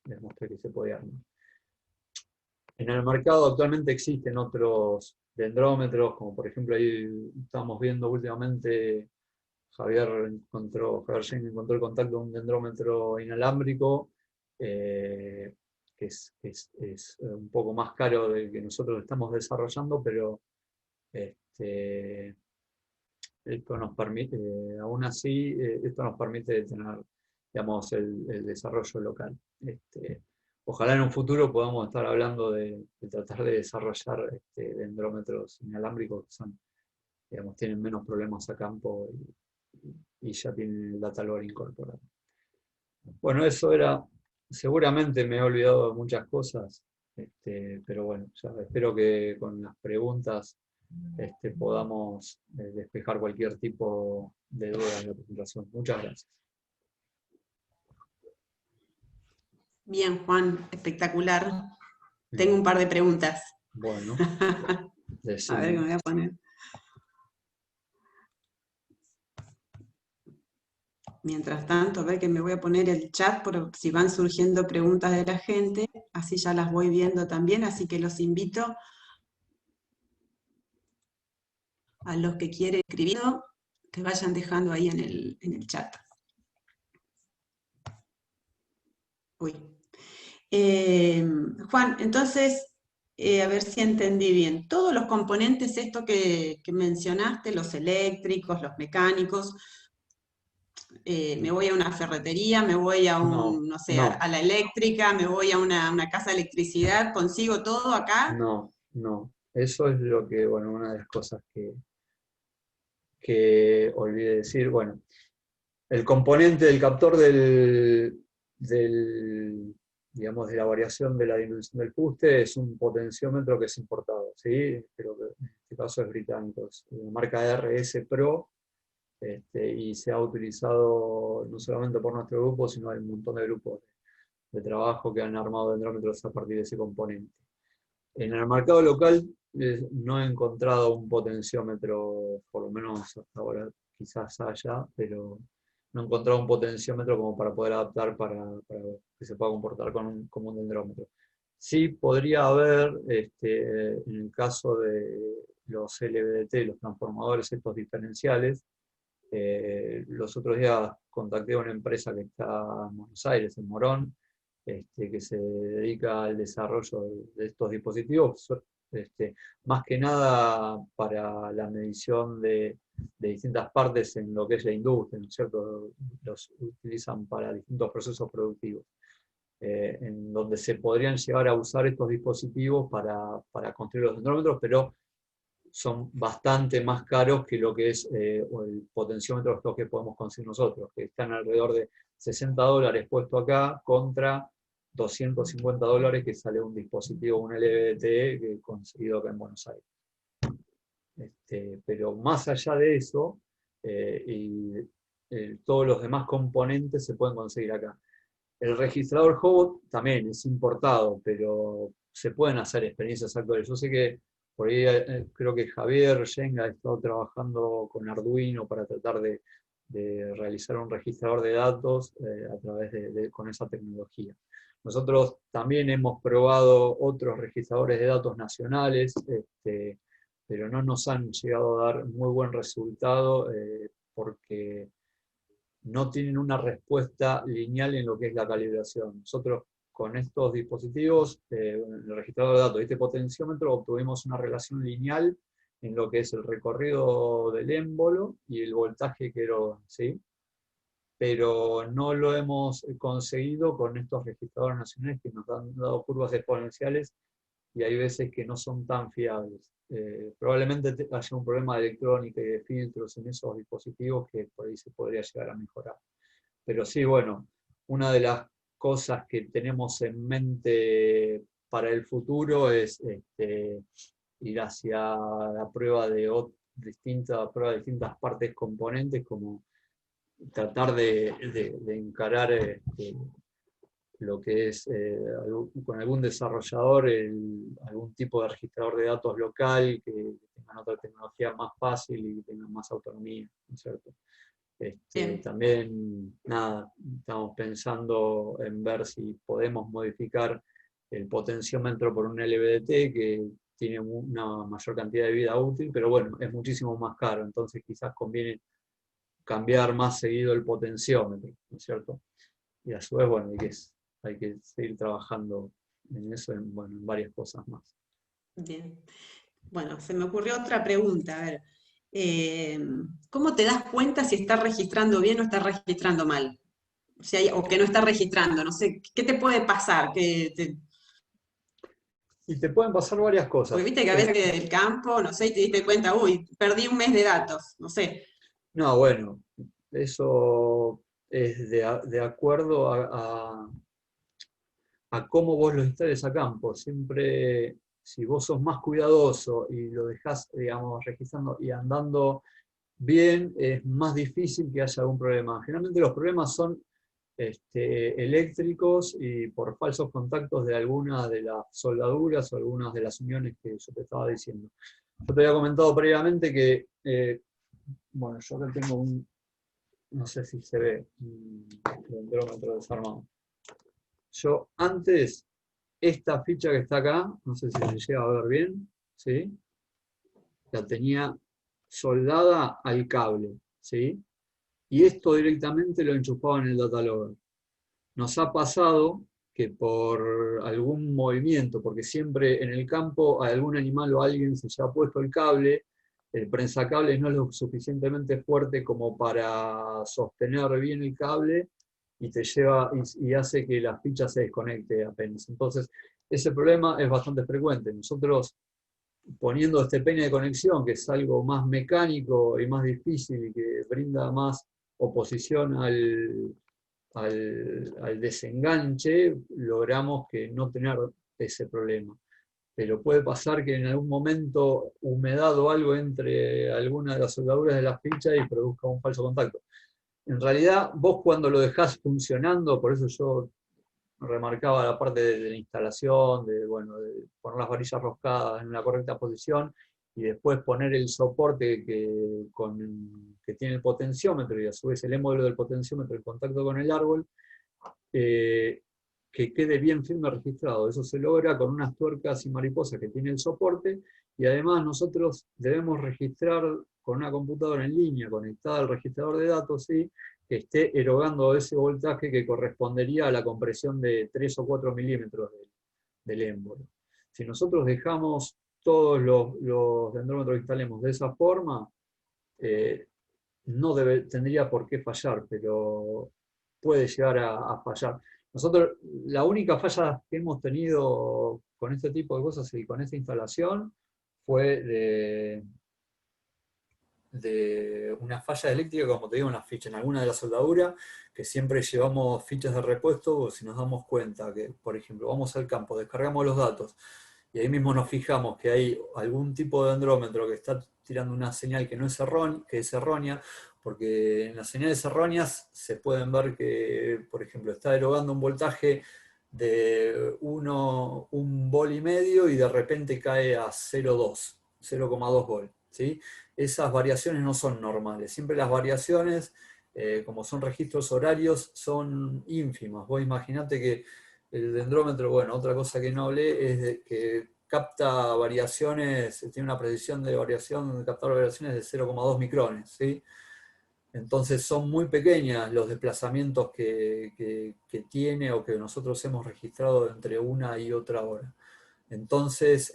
les mostré que se puede armar. En el mercado actualmente existen otros dendrómetros, como por ejemplo ahí estamos viendo últimamente, Javier Schenk encontró el contacto de un dendrómetro inalámbrico, que es un poco más caro del que nosotros estamos desarrollando, pero esto nos permite, aún así, esto nos permite tener, digamos, el desarrollo local. Ojalá en un futuro podamos estar hablando de tratar de desarrollar dendrómetros inalámbricos que son, digamos, tienen menos problemas a campo y ya tienen el data log incorporado. Bueno, eso era, seguramente me he olvidado de muchas cosas, pero bueno, ya espero que con las preguntas podamos despejar cualquier tipo de duda en la presentación. Muchas gracias. Bien, Juan, espectacular. Tengo un par de preguntas. Bueno, a ver qué me voy a poner. Mientras tanto, a ver que me voy a poner el chat por si van surgiendo preguntas de la gente, así ya las voy viendo también, así que los invito a los que quieren escribir, que vayan dejando ahí en el chat. Uy. Juan, entonces, a ver si entendí bien. Todos los componentes, esto que mencionaste, los eléctricos, los mecánicos, me voy a una ferretería, me voy a no sé, a la eléctrica, me voy a una casa de electricidad, ¿consigo todo acá? No. Eso es lo que, bueno, una de las cosas que olvidé decir. Bueno, el componente del captor digamos, de la variación de la dimensión del fuste es un potenciómetro que es importado, ¿sí? Pero que en este caso es británico, es la marca RS Pro, y se ha utilizado no solamente por nuestro grupo, sino hay un montón de grupos de trabajo que han armado dendrómetros a partir de ese componente. En el mercado local no he encontrado un potenciómetro, por lo menos hasta ahora quizás haya, pero no he encontrado un potenciómetro como para poder adaptar para que se pueda comportar como un dendrómetro. Sí podría haber, en el caso de los LVDT, los transformadores estos diferenciales, los otros días contacté a una empresa que está en Buenos Aires, en Morón, que se dedica al desarrollo de estos dispositivos, más que nada para la medición de distintas partes en lo que es la industria, ¿no es cierto? Los utilizan para distintos procesos productivos, en donde se podrían llegar a usar estos dispositivos para construir los dendrómetros, pero son bastante más caros que lo que es el potenciómetro que podemos conseguir nosotros, que están alrededor de $60 puesto acá contra $250 que sale un dispositivo, un LVDT, que he conseguido acá en Buenos Aires. Pero más allá de eso, y todos los demás componentes se pueden conseguir acá. El registrador Hobot también es importado, pero se pueden hacer experiencias actuales. Yo sé que por ahí creo que Javier Yenga ha estado trabajando con Arduino para tratar de realizar un registrador de datos a través con esa tecnología. Nosotros también hemos probado otros registradores de datos nacionales, pero no nos han llegado a dar muy buen resultado porque no tienen una respuesta lineal en lo que es la calibración. Nosotros con estos dispositivos, el registrador de datos y este potenciómetro, obtuvimos una relación lineal en lo que es el recorrido del émbolo y el voltaje que eroga, ¿sí? Pero no lo hemos conseguido con estos registradores nacionales que nos han dado curvas exponenciales y hay veces que no son tan fiables. Probablemente haya un problema de electrónica y de filtros en esos dispositivos que por ahí se podría llegar a mejorar. Pero sí, bueno, una de las cosas que tenemos en mente para el futuro es ir hacia la prueba de distintas partes componentes, como tratar de encarar lo que es con algún desarrollador algún tipo de registrador de datos local que tengan otra tecnología más fácil y tengan más autonomía, ¿no es cierto? También, nada, estamos pensando en ver si podemos modificar el potenciómetro por un LVDT que tiene una mayor cantidad de vida útil, pero bueno, es muchísimo más caro, entonces quizás conviene cambiar más seguido el potenciómetro, ¿no es cierto? Y a su vez, bueno, hay que seguir trabajando en eso, en varias cosas más. Bien. Bueno, se me ocurrió otra pregunta. A ver, ¿cómo te das cuenta si estás registrando bien o estás registrando mal? O que no estás registrando, no sé, ¿qué te puede pasar? Y te pueden pasar varias cosas. Porque viste que a veces del campo, no sé, y te diste cuenta, uy, perdí un mes de datos, no sé. No, bueno, eso es de acuerdo a cómo vos lo instales a campo. Siempre, si vos sos más cuidadoso y lo dejás, digamos, registrando y andando bien, es más difícil que haya algún problema. Generalmente los problemas son eléctricos y por falsos contactos de algunas de las soldaduras o algunas de las uniones que yo te estaba diciendo. Yo te había comentado previamente que, bueno, yo acá tengo no sé si se ve, un dendrómetro desarmado. Yo antes, esta ficha que está acá, no sé si se llega a ver bien, ¿sí? La tenía soldada al cable, ¿sí? Y esto directamente lo enchufaba en el datalogger. Nos ha pasado que por algún movimiento, porque siempre en el campo a algún animal o alguien se ha puesto el cable, el prensacable no es lo suficientemente fuerte como para sostener bien el cable y te lleva y hace que la ficha se desconecte apenas. Entonces, ese problema es bastante frecuente. Nosotros, poniendo este peine de conexión, que es algo más mecánico y más difícil y que brinda más oposición al desenganche, logramos que no tener ese problema. Pero puede pasar que en algún momento humedad o algo entre alguna de las soldaduras de la ficha y produzca un falso contacto. En realidad, vos cuando lo dejás funcionando, por eso yo remarcaba la parte de la instalación, de poner las varillas roscadas en la correcta posición, y después poner el soporte que tiene el potenciómetro, y a su vez el módulo del potenciómetro en contacto con el árbol, que quede bien firme registrado. Eso se logra con unas tuercas y mariposas que tiene el soporte, y además nosotros debemos registrar con una computadora en línea conectada al registrador de datos, ¿sí?, que esté erogando ese voltaje que correspondería a la compresión de 3 o 4 milímetros del émbolo. Si nosotros dejamos todos los dendrómetros que instalemos de esa forma, no tendría por qué fallar, pero puede llegar a fallar. Nosotros, la única falla que hemos tenido con este tipo de cosas y con esta instalación fue de una falla eléctrica, como te digo, en la ficha, en alguna de las soldaduras, que siempre llevamos fichas de repuesto, o si nos damos cuenta que, por ejemplo, vamos al campo, descargamos los datos, y ahí mismo nos fijamos que hay algún tipo de dendrómetro que está tirando una señal que no es que es errónea, porque en las señales erróneas se pueden ver que, por ejemplo, está erogando un voltaje de 1 volt y medio y de repente cae a 0,2 volt, ¿sí? Esas variaciones no son normales. Siempre las variaciones, como son registros horarios, son ínfimas. Vos imaginate que el dendrómetro, bueno, otra cosa que no hablé es de que capta variaciones, tiene una precisión de variación, de captar variaciones de 0,2 micrones, ¿sí? Entonces son muy pequeñas los desplazamientos que tiene o que nosotros hemos registrado entre una y otra hora. Entonces,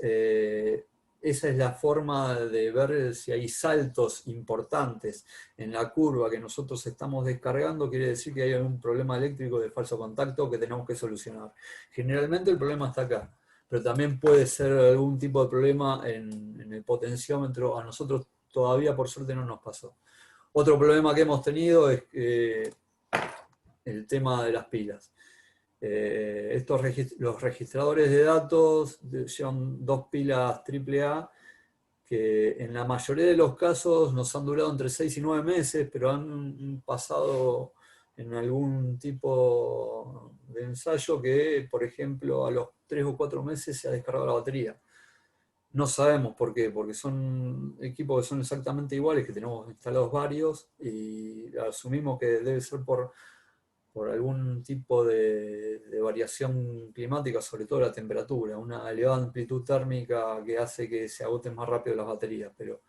esa es la forma de ver si hay saltos importantes en la curva que nosotros estamos descargando, quiere decir que hay algún problema eléctrico de falso contacto que tenemos que solucionar. Generalmente el problema está acá, pero también puede ser algún tipo de problema en el potenciómetro. A nosotros todavía por suerte no nos pasó. Otro problema que hemos tenido es el tema de las pilas. Los registradores de datos son 2 pilas AAA que en la mayoría de los casos nos han durado entre 6 y 9 meses, pero han pasado en algún tipo de ensayo que, por ejemplo, a los 3 o 4 meses se ha descargado la batería. No sabemos por qué, porque son equipos que son exactamente iguales, que tenemos instalados varios, y asumimos que debe ser por algún tipo de variación climática, sobre todo la temperatura, una elevada amplitud térmica que hace que se agoten más rápido las baterías. Pero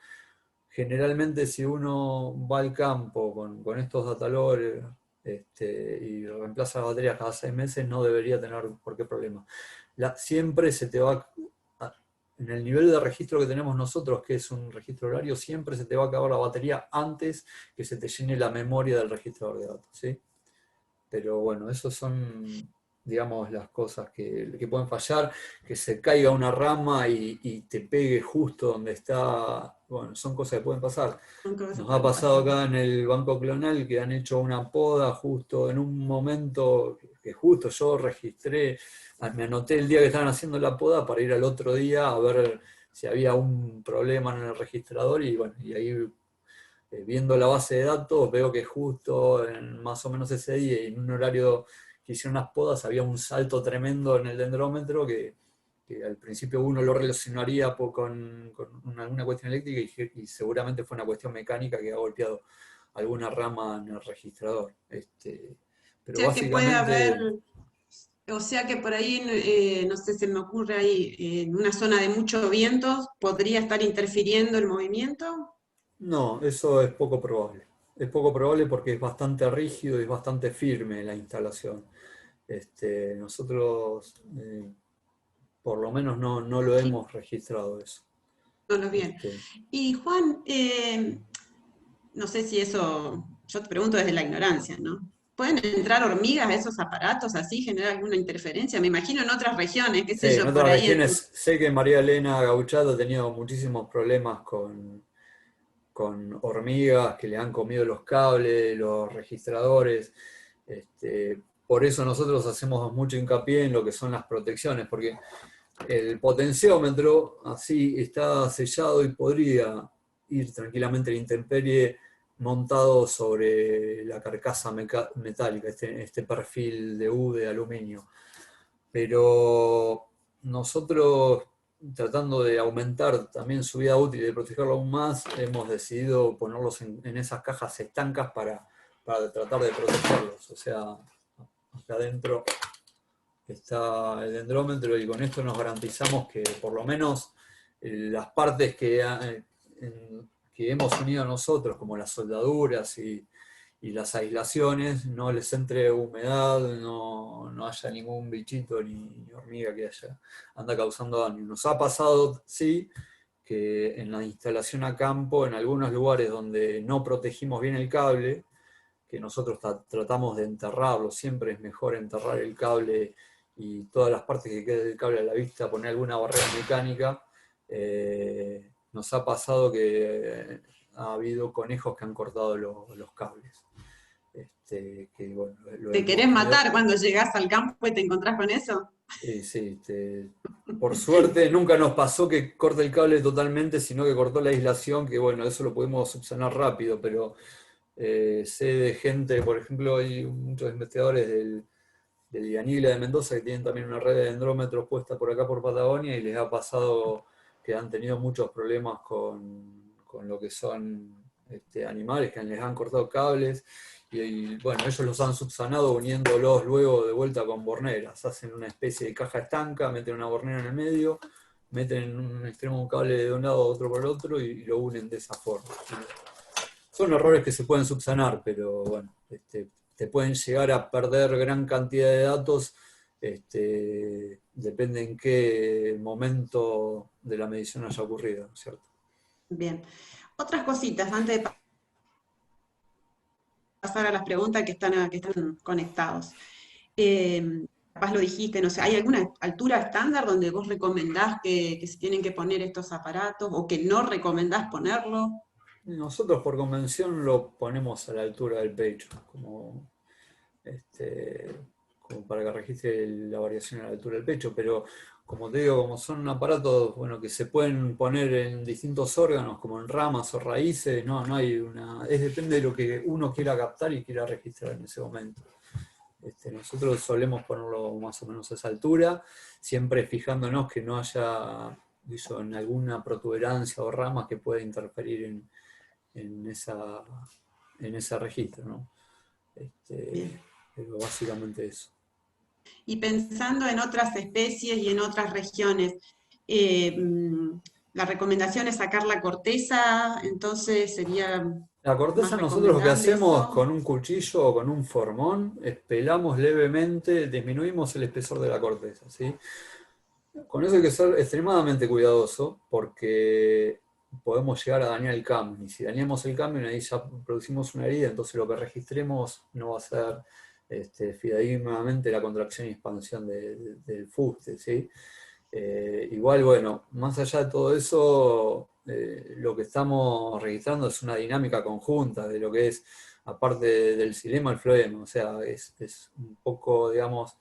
generalmente si uno va al campo con estos dataloggers y reemplaza las baterías cada 6 meses, no debería tener por qué problema. Siempre se te va, en el nivel de registro que tenemos nosotros, que es un registro horario, siempre se te va a acabar la batería antes que se te llene la memoria del registrador de datos, ¿sí? Pero bueno, esos son, digamos, las cosas que pueden fallar, que se caiga una rama y te pegue justo donde está. Bueno, son cosas que pueden pasar. Nos ha pasado acá en el banco clonal que han hecho una poda justo en un momento que justo yo registré, me anoté el día que estaban haciendo la poda para ir al otro día a ver si había un problema en el registrador, y bueno, y ahí viendo la base de datos veo que justo en más o menos ese día y en un horario que hicieron las podas había un salto tremendo en el dendrómetro que al principio uno lo relacionaría con alguna cuestión eléctrica y seguramente fue una cuestión mecánica que ha golpeado alguna rama en el registrador. Pero O sea que puede haber, básicamente... o sea que por ahí, no sé, se me ocurre ahí, en una zona de mucho viento, ¿podría estar interfiriendo el movimiento? No, eso es poco probable. Es poco probable porque es bastante rígido y es bastante firme la instalación. Nosotros, por lo menos, no lo Sí, hemos registrado eso. no lo bien. Este, Y Juan, no sé si eso, yo te pregunto desde la ignorancia, ¿no? ¿Pueden entrar hormigas a esos aparatos así, generar alguna interferencia? Me imagino en otras regiones, qué sí, sé en yo, por otras ahí regiones sé que María Elena Gauchato ha tenido muchísimos problemas con hormigas que le han comido los cables, los registradores. Por eso nosotros hacemos mucho hincapié en lo que son las protecciones, porque el potenciómetro así está sellado y podría ir tranquilamente a la intemperie montado sobre la carcasa metálica, este perfil de U de aluminio. Pero nosotros, tratando de aumentar también su vida útil y de protegerlo aún más, hemos decidido ponerlos en esas cajas estancas para tratar de protegerlos. O sea, acá adentro está el dendrómetro y con esto nos garantizamos que por lo menos las partes que hemos unido nosotros, como las soldaduras y las aislaciones, no les entre humedad, no haya ningún bichito ni hormiga que anda causando daño. Nos ha pasado, sí, que en la instalación a campo, en algunos lugares donde no protegimos bien el cable, que nosotros tratamos de enterrarlo, siempre es mejor enterrar el cable y todas las partes que queden del cable a la vista, poner alguna barrera mecánica. Nos ha pasado que ha habido conejos que han cortado los cables. que bueno, lo ¿Te del querés posterior. matar cuando llegás al campo y te encontrás con eso? Sí, por suerte nunca nos pasó que corte el cable totalmente, sino que cortó la aislación, que bueno, eso lo pudimos subsanar rápido, pero sé de gente, por ejemplo, hay muchos investigadores del IANIGLA de Mendoza que tienen también una red de dendrómetros puesta por acá por Patagonia y les ha pasado que han tenido muchos problemas con lo que son animales que les han cortado cables bueno, ellos los han subsanado uniéndolos luego de vuelta con borneras. Hacen una especie de caja estanca, meten una bornera en el medio, meten en un extremo un cable de un lado, otro por el otro y lo unen de esa forma. Son errores que se pueden subsanar, pero bueno, te pueden llegar a perder gran cantidad de datos, depende en qué momento de la medición haya ocurrido, ¿cierto? Bien. Otras cositas antes de pasar a las preguntas que están conectados. Capaz lo dijiste, no sé, ¿hay alguna altura estándar donde vos recomendás que se tienen que poner estos aparatos o que no recomendás ponerlo? Nosotros por convención lo ponemos a la altura del pecho, como para que registre la variación a la altura del pecho, pero como te digo, como son aparatos bueno, que se pueden poner en distintos órganos, como en ramas o raíces, no hay depende de lo que uno quiera captar y quiera registrar en ese momento. Nosotros solemos ponerlo más o menos a esa altura, siempre fijándonos que no haya en alguna protuberancia o ramas que pueda interferir en ese registro, ¿no? Bien. Pero básicamente eso. Y pensando en otras especies y en otras regiones, eh, mm, la recomendación es sacar la corteza, entonces sería La más corteza nosotros lo que recomendable hacemos eso. con un cuchillo o con un formón es pelamos levemente, disminuimos el espesor de la corteza, ¿sí? Con eso hay que ser extremadamente cuidadoso porque podemos llegar a dañar el cambium. Y si dañamos el cambium, ahí ya producimos una herida, entonces lo que registremos no va a ser fidedignamente la contracción y expansión del fuste, ¿sí? Igual, bueno, más allá de todo eso, lo que estamos registrando es una dinámica conjunta de lo que es, aparte del xilema, el floema. O sea, es un poco, digamos,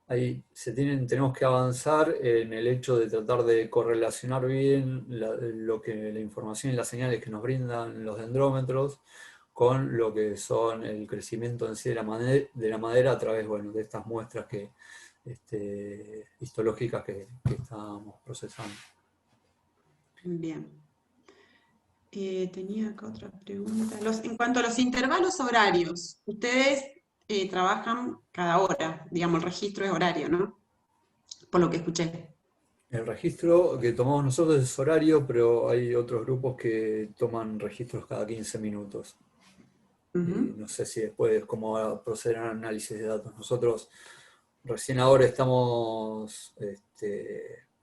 ahí tenemos que avanzar en el hecho de tratar de correlacionar bien la información y las señales que nos brindan los dendrómetros con lo que son el crecimiento en sí de la madera a través, bueno, de estas muestras histológicas que estábamos procesando. Bien. Tenía acá otra pregunta. En cuanto a los intervalos horarios, ustedes trabajan cada hora, digamos, el registro es horario, ¿no? Por lo que escuché. El registro que tomamos nosotros es horario, pero hay otros grupos que toman registros cada 15 minutos. Y Ujú. no sé si después cómo va a proceder al análisis de datos. Nosotros recién ahora estamos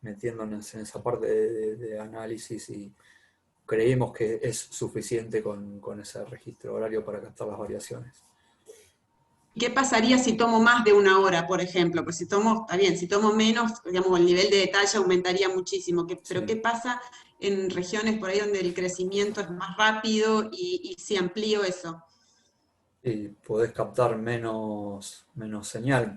metiéndonos en esa parte de análisis y creímos que es suficiente con ese registro horario para captar las variaciones. ¿Qué pasaría si tomo más de una hora, por ejemplo? Pues si tomo, está bien, si tomo menos, digamos, el nivel de detalle aumentaría muchísimo. Pero ¿qué Sí. pasa en regiones por ahí donde el crecimiento es más rápido y si amplío eso? Y podés captar menos señal,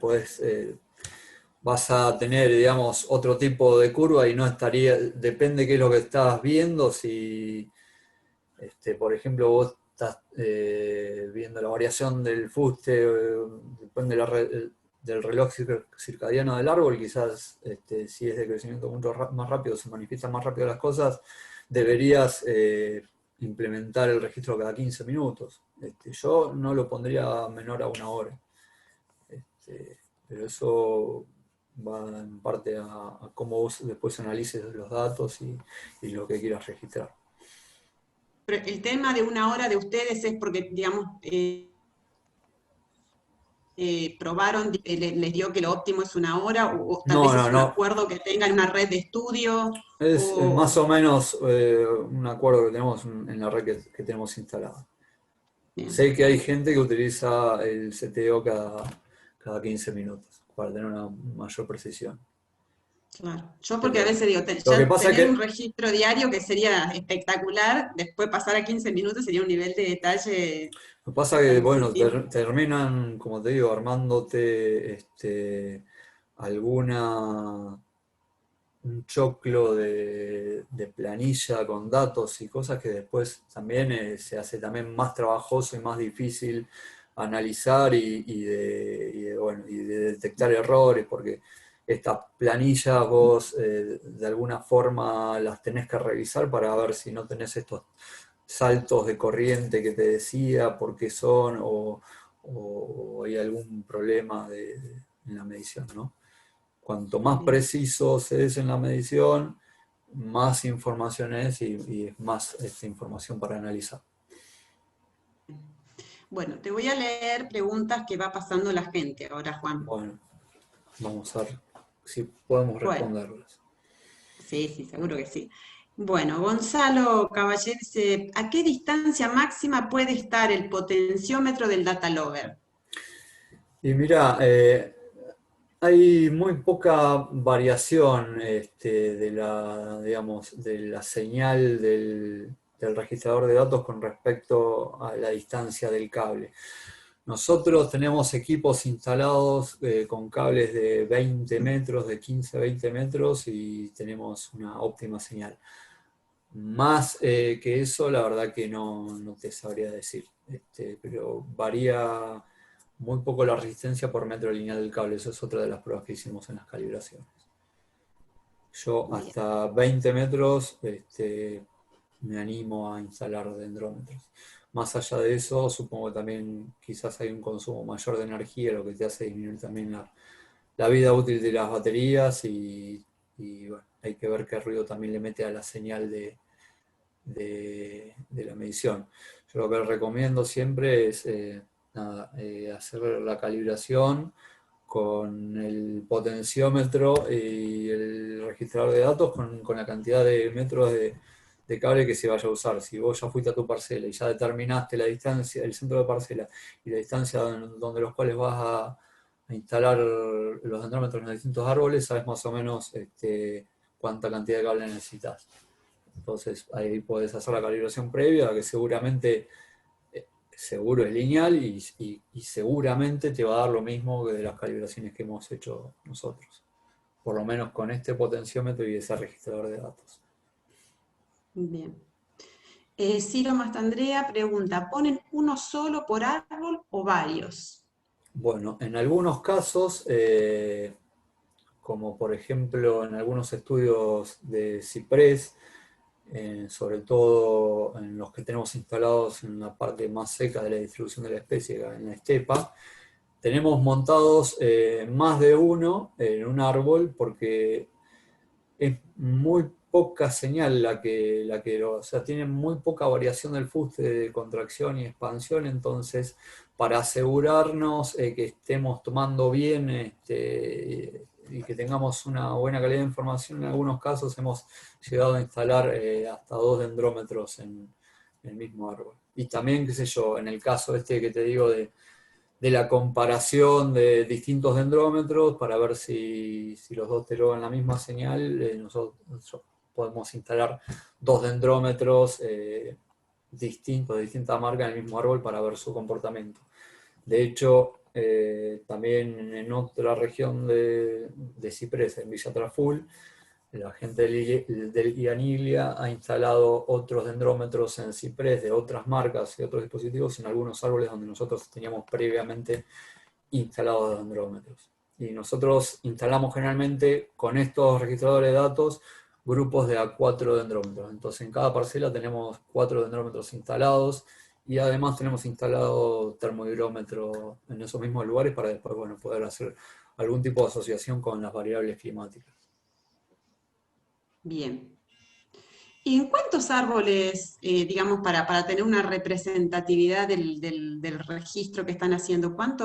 vas a tener, digamos, otro tipo de curva y no depende qué es lo que estás viendo, si, por ejemplo, vos estás viendo la variación del fuste, depende del reloj circadiano del árbol, quizás si es de crecimiento mucho más rápido, se manifiestan más rápido las cosas, deberías implementar el registro cada 15 minutos. Yo no lo pondría menor a una hora. Pero eso va en parte a cómo vos después analices los datos y lo que quieras registrar. Pero el tema de una hora de ustedes es porque, digamos, probaron, les dio que lo óptimo es una hora, o tal No, vez no, es un no. acuerdo que tengan una red de estudio, Es más o... o menos un acuerdo que tenemos en la red que tenemos instalada. Bien. Sé que hay gente que utiliza el CTO cada 15 minutos para tener una mayor precisión. Claro. Yo porque a Pero veces digo, lo que ya pasa es tener un que registro diario que sería espectacular, después pasar a 15 minutos sería un nivel de detalle Lo que pasa que, totalmente bueno, distinto. terminan, como te digo, armándote alguna, un choclo de planilla con datos y cosas que después también se hace también más trabajoso y más difícil analizar bueno, y de detectar errores, porque estas planillas vos de alguna forma las tenés que revisar para ver si no tenés estos saltos de corriente que te decía, por qué son, o hay algún problema en la medición, ¿no? Cuanto más Bien. preciso se es en la medición, más información es y es más información para analizar. Bueno, te voy a leer preguntas que va pasando la gente ahora, Juan. Bueno, vamos a ver si podemos Bueno, responderlas. sí, sí, seguro que sí. Bueno, Gonzalo Caballero dice, ¿a qué distancia máxima puede estar el potenciómetro del data logger? Y mira, hay muy poca variación digamos, de la señal del registrador de datos con respecto a la distancia del cable. Nosotros tenemos equipos instalados con cables de 20 metros, de 15 a 20 metros y tenemos una óptima señal. Más que eso, la verdad que no te sabría decir, pero varía muy poco la resistencia por metro lineal del cable. Eso es otra de las pruebas que hicimos en las calibraciones. Yo Bien, hasta 20 metros me animo a instalar dendrómetros. Más allá de eso, supongo que también quizás hay un consumo mayor de energía, lo que te hace disminuir también la vida útil de las baterías y bueno, hay que ver qué ruido también le mete a la señal de la medición. Yo lo que recomiendo siempre es hacer la calibración con el potenciómetro y el registrador de datos con la cantidad de metros de cable que se vaya a usar. Si vos ya fuiste a tu parcela y ya determinaste la distancia, el centro de parcela y la distancia donde los cuales vas a instalar los dendrómetros en los distintos árboles, sabes más o menos cuánta cantidad de cable necesitas. Entonces ahí podés hacer la calibración previa, que seguramente seguro es lineal y seguramente te va a dar lo mismo que de las calibraciones que hemos hecho nosotros. Por lo menos con este potenciómetro y ese registrador de datos. bien. Ciro Mastandrea pregunta, ¿ponen uno solo por árbol o varios? Bueno, en algunos casos, como por ejemplo en algunos estudios de ciprés, sobre todo en los que tenemos instalados en la parte más seca de la distribución de la especie, en la estepa, tenemos montados más de uno en un árbol porque es muy poca señal o sea, tiene muy poca variación del fuste de contracción y expansión, entonces para asegurarnos que estemos tomando bien y que tengamos una buena calidad de información, en algunos casos hemos llegado a instalar hasta 2 dendrómetros en el mismo árbol. Y también, qué sé yo, en el caso que te digo de la comparación de distintos dendrómetros para ver si los dos te logran la misma señal. Nosotros podemos instalar 2 dendrómetros distintos, de distinta marca en el mismo árbol para ver su comportamiento. De hecho, también en otra región de ciprés, en Villa Traful, la gente del IANILIA ha instalado otros dendrómetros en ciprés de otras marcas y otros dispositivos en algunos árboles donde nosotros teníamos previamente instalados dendrómetros. Y nosotros instalamos generalmente con estos registradores de datos grupos de A4 dendrómetros. Entonces en cada parcela tenemos 4 dendrómetros instalados y además tenemos instalado termohigrómetro en esos mismos lugares para después poder hacer algún tipo de asociación con las variables climáticas. Bien. ¿Y en cuántos árboles, digamos, para tener una representatividad del registro que están haciendo, con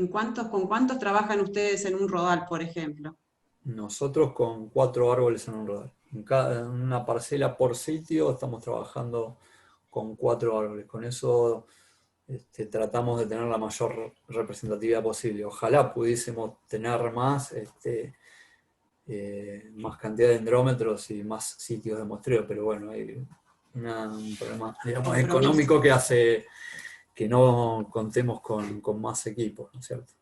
cuántos trabajan ustedes en un rodal, por ejemplo? Nosotros con 4 árboles en un rodal. En una parcela por sitio estamos trabajando con 4 árboles. Con eso tratamos de tener la mayor representatividad posible. Ojalá pudiésemos tener más, más cantidad de dendrómetros y más sitios de muestreo, pero bueno, hay un problema, digamos, económico que hace que no contemos con más equipos, ¿no es cierto?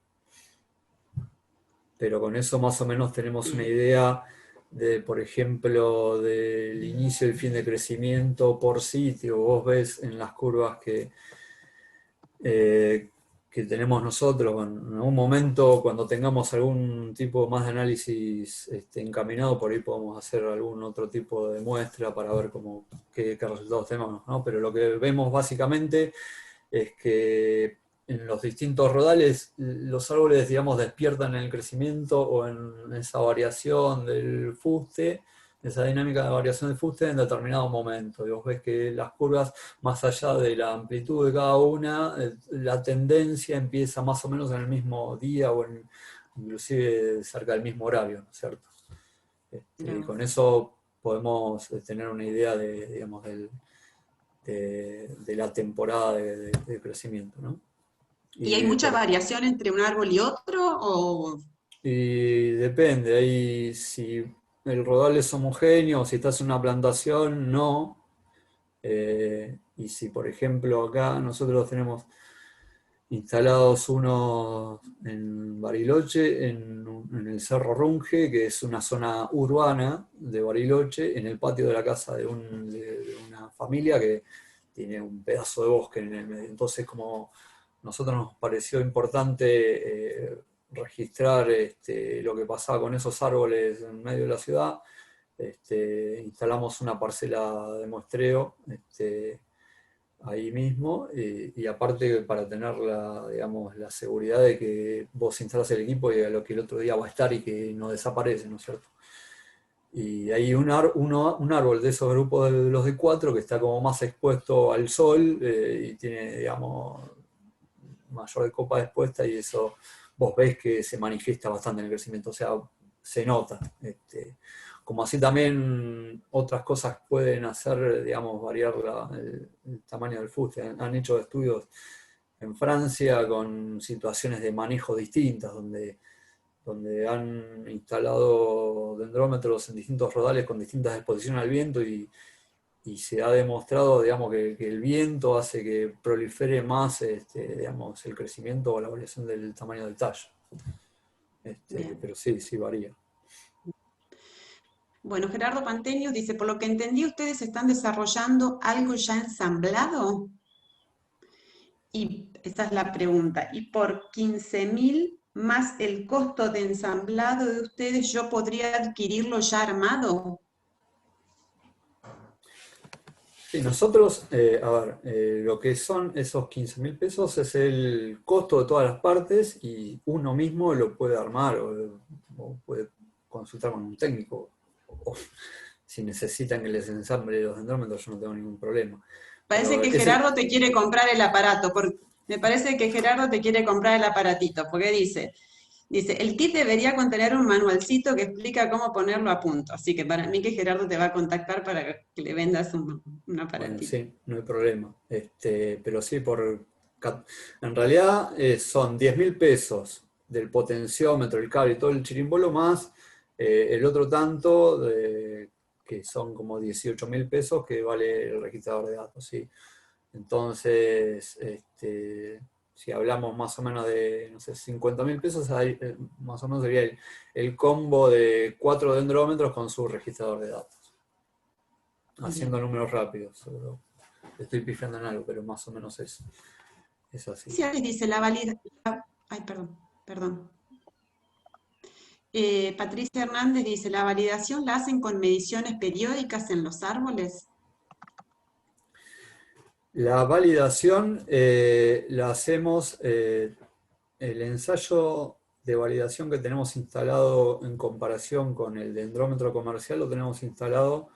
Pero con eso más o menos tenemos una idea de, por ejemplo, del inicio y el fin de crecimiento por sitio. Vos ves en las curvas que tenemos nosotros, en algún momento cuando tengamos algún tipo más de análisis encaminado, por ahí podemos hacer algún otro tipo de muestra para ver qué resultados tenemos, ¿no? Pero lo que vemos básicamente es que en los distintos rodales los árboles, digamos, despiertan en el crecimiento o en esa variación del fuste, esa dinámica de variación del fuste en determinado momento. Y vos ves que las curvas, más allá de la amplitud de cada una, la tendencia empieza más o menos en el mismo día o inclusive cerca del mismo horario, ¿no es cierto? Y con eso podemos tener una idea de, digamos, de la temporada de crecimiento, ¿no? ¿Y hay mucha variación entre un árbol y otro? Y depende, ahí si el rodal es homogéneo, o si estás en una plantación, no. Y si, por ejemplo, acá nosotros tenemos instalados unos en Bariloche, en el Cerro Runge, que es una zona urbana de Bariloche, en el patio de la casa de una familia que tiene un pedazo de bosque en el medio. Entonces, como nosotros nos pareció importante registrar lo que pasaba con esos árboles en medio de la ciudad, instalamos una parcela de muestreo ahí mismo, y aparte para tener digamos, la seguridad de que vos instalas el equipo y a lo que el otro día va a estar y que no desaparece, ¿no es cierto? Y hay un árbol de esos grupos de los de 4 que está como más expuesto al sol y tiene, digamos, mayor de copa expuesta, y eso vos ves que se manifiesta bastante en el crecimiento, o sea, se nota. Como así también otras cosas pueden hacer, digamos, variar el tamaño del fuste. Han hecho estudios en Francia con situaciones de manejo distintas, donde han instalado dendrómetros en distintos rodales con distintas exposiciones al viento, y se ha demostrado, digamos, que el viento hace que prolifere más digamos, el crecimiento o la variación del tamaño del tallo. Pero sí varía. Bueno, Gerardo Panteños dice, por lo que entendí, ustedes están desarrollando algo ya ensamblado. Y esa es la pregunta. Y por 15.000 más el costo de ensamblado de ustedes, ¿yo podría adquirirlo ya armado? Sí, nosotros, a ver, lo que son esos 15.000 pesos es el costo de todas las partes, y uno mismo lo puede armar o puede consultar con un técnico. O si necesitan que les ensamble los dendrómetros, yo no tengo ningún problema. Parece que Gerardo te quiere comprar el aparato, me parece que Gerardo te quiere comprar el aparatito, porque dice, el kit debería contener un manualcito que explica cómo ponerlo a punto, así que para mí que Gerardo te va a contactar para que le vendas un Bueno, aparatito. sí, no hay problema. Pero sí, en realidad son 10.000 pesos del potenciómetro, el cable y todo el chirimbolo, más el otro tanto, que son como 18.000 pesos, que vale el registrador de datos, ¿sí? Entonces, si hablamos más o menos de, no sé, 50.000 pesos, ahí, más o menos sería el combo de 4 dendrómetros con su registrador de datos. Haciendo números rápidos, seguro. Estoy pifiando en algo, pero más o menos es así. Sí, dice la valida. Ay, perdón. Patricia Hernández dice, ¿la validación la hacen con mediciones periódicas en los árboles? La validación la hacemos, el ensayo de validación que tenemos instalado en comparación con el dendrómetro comercial lo tenemos instalado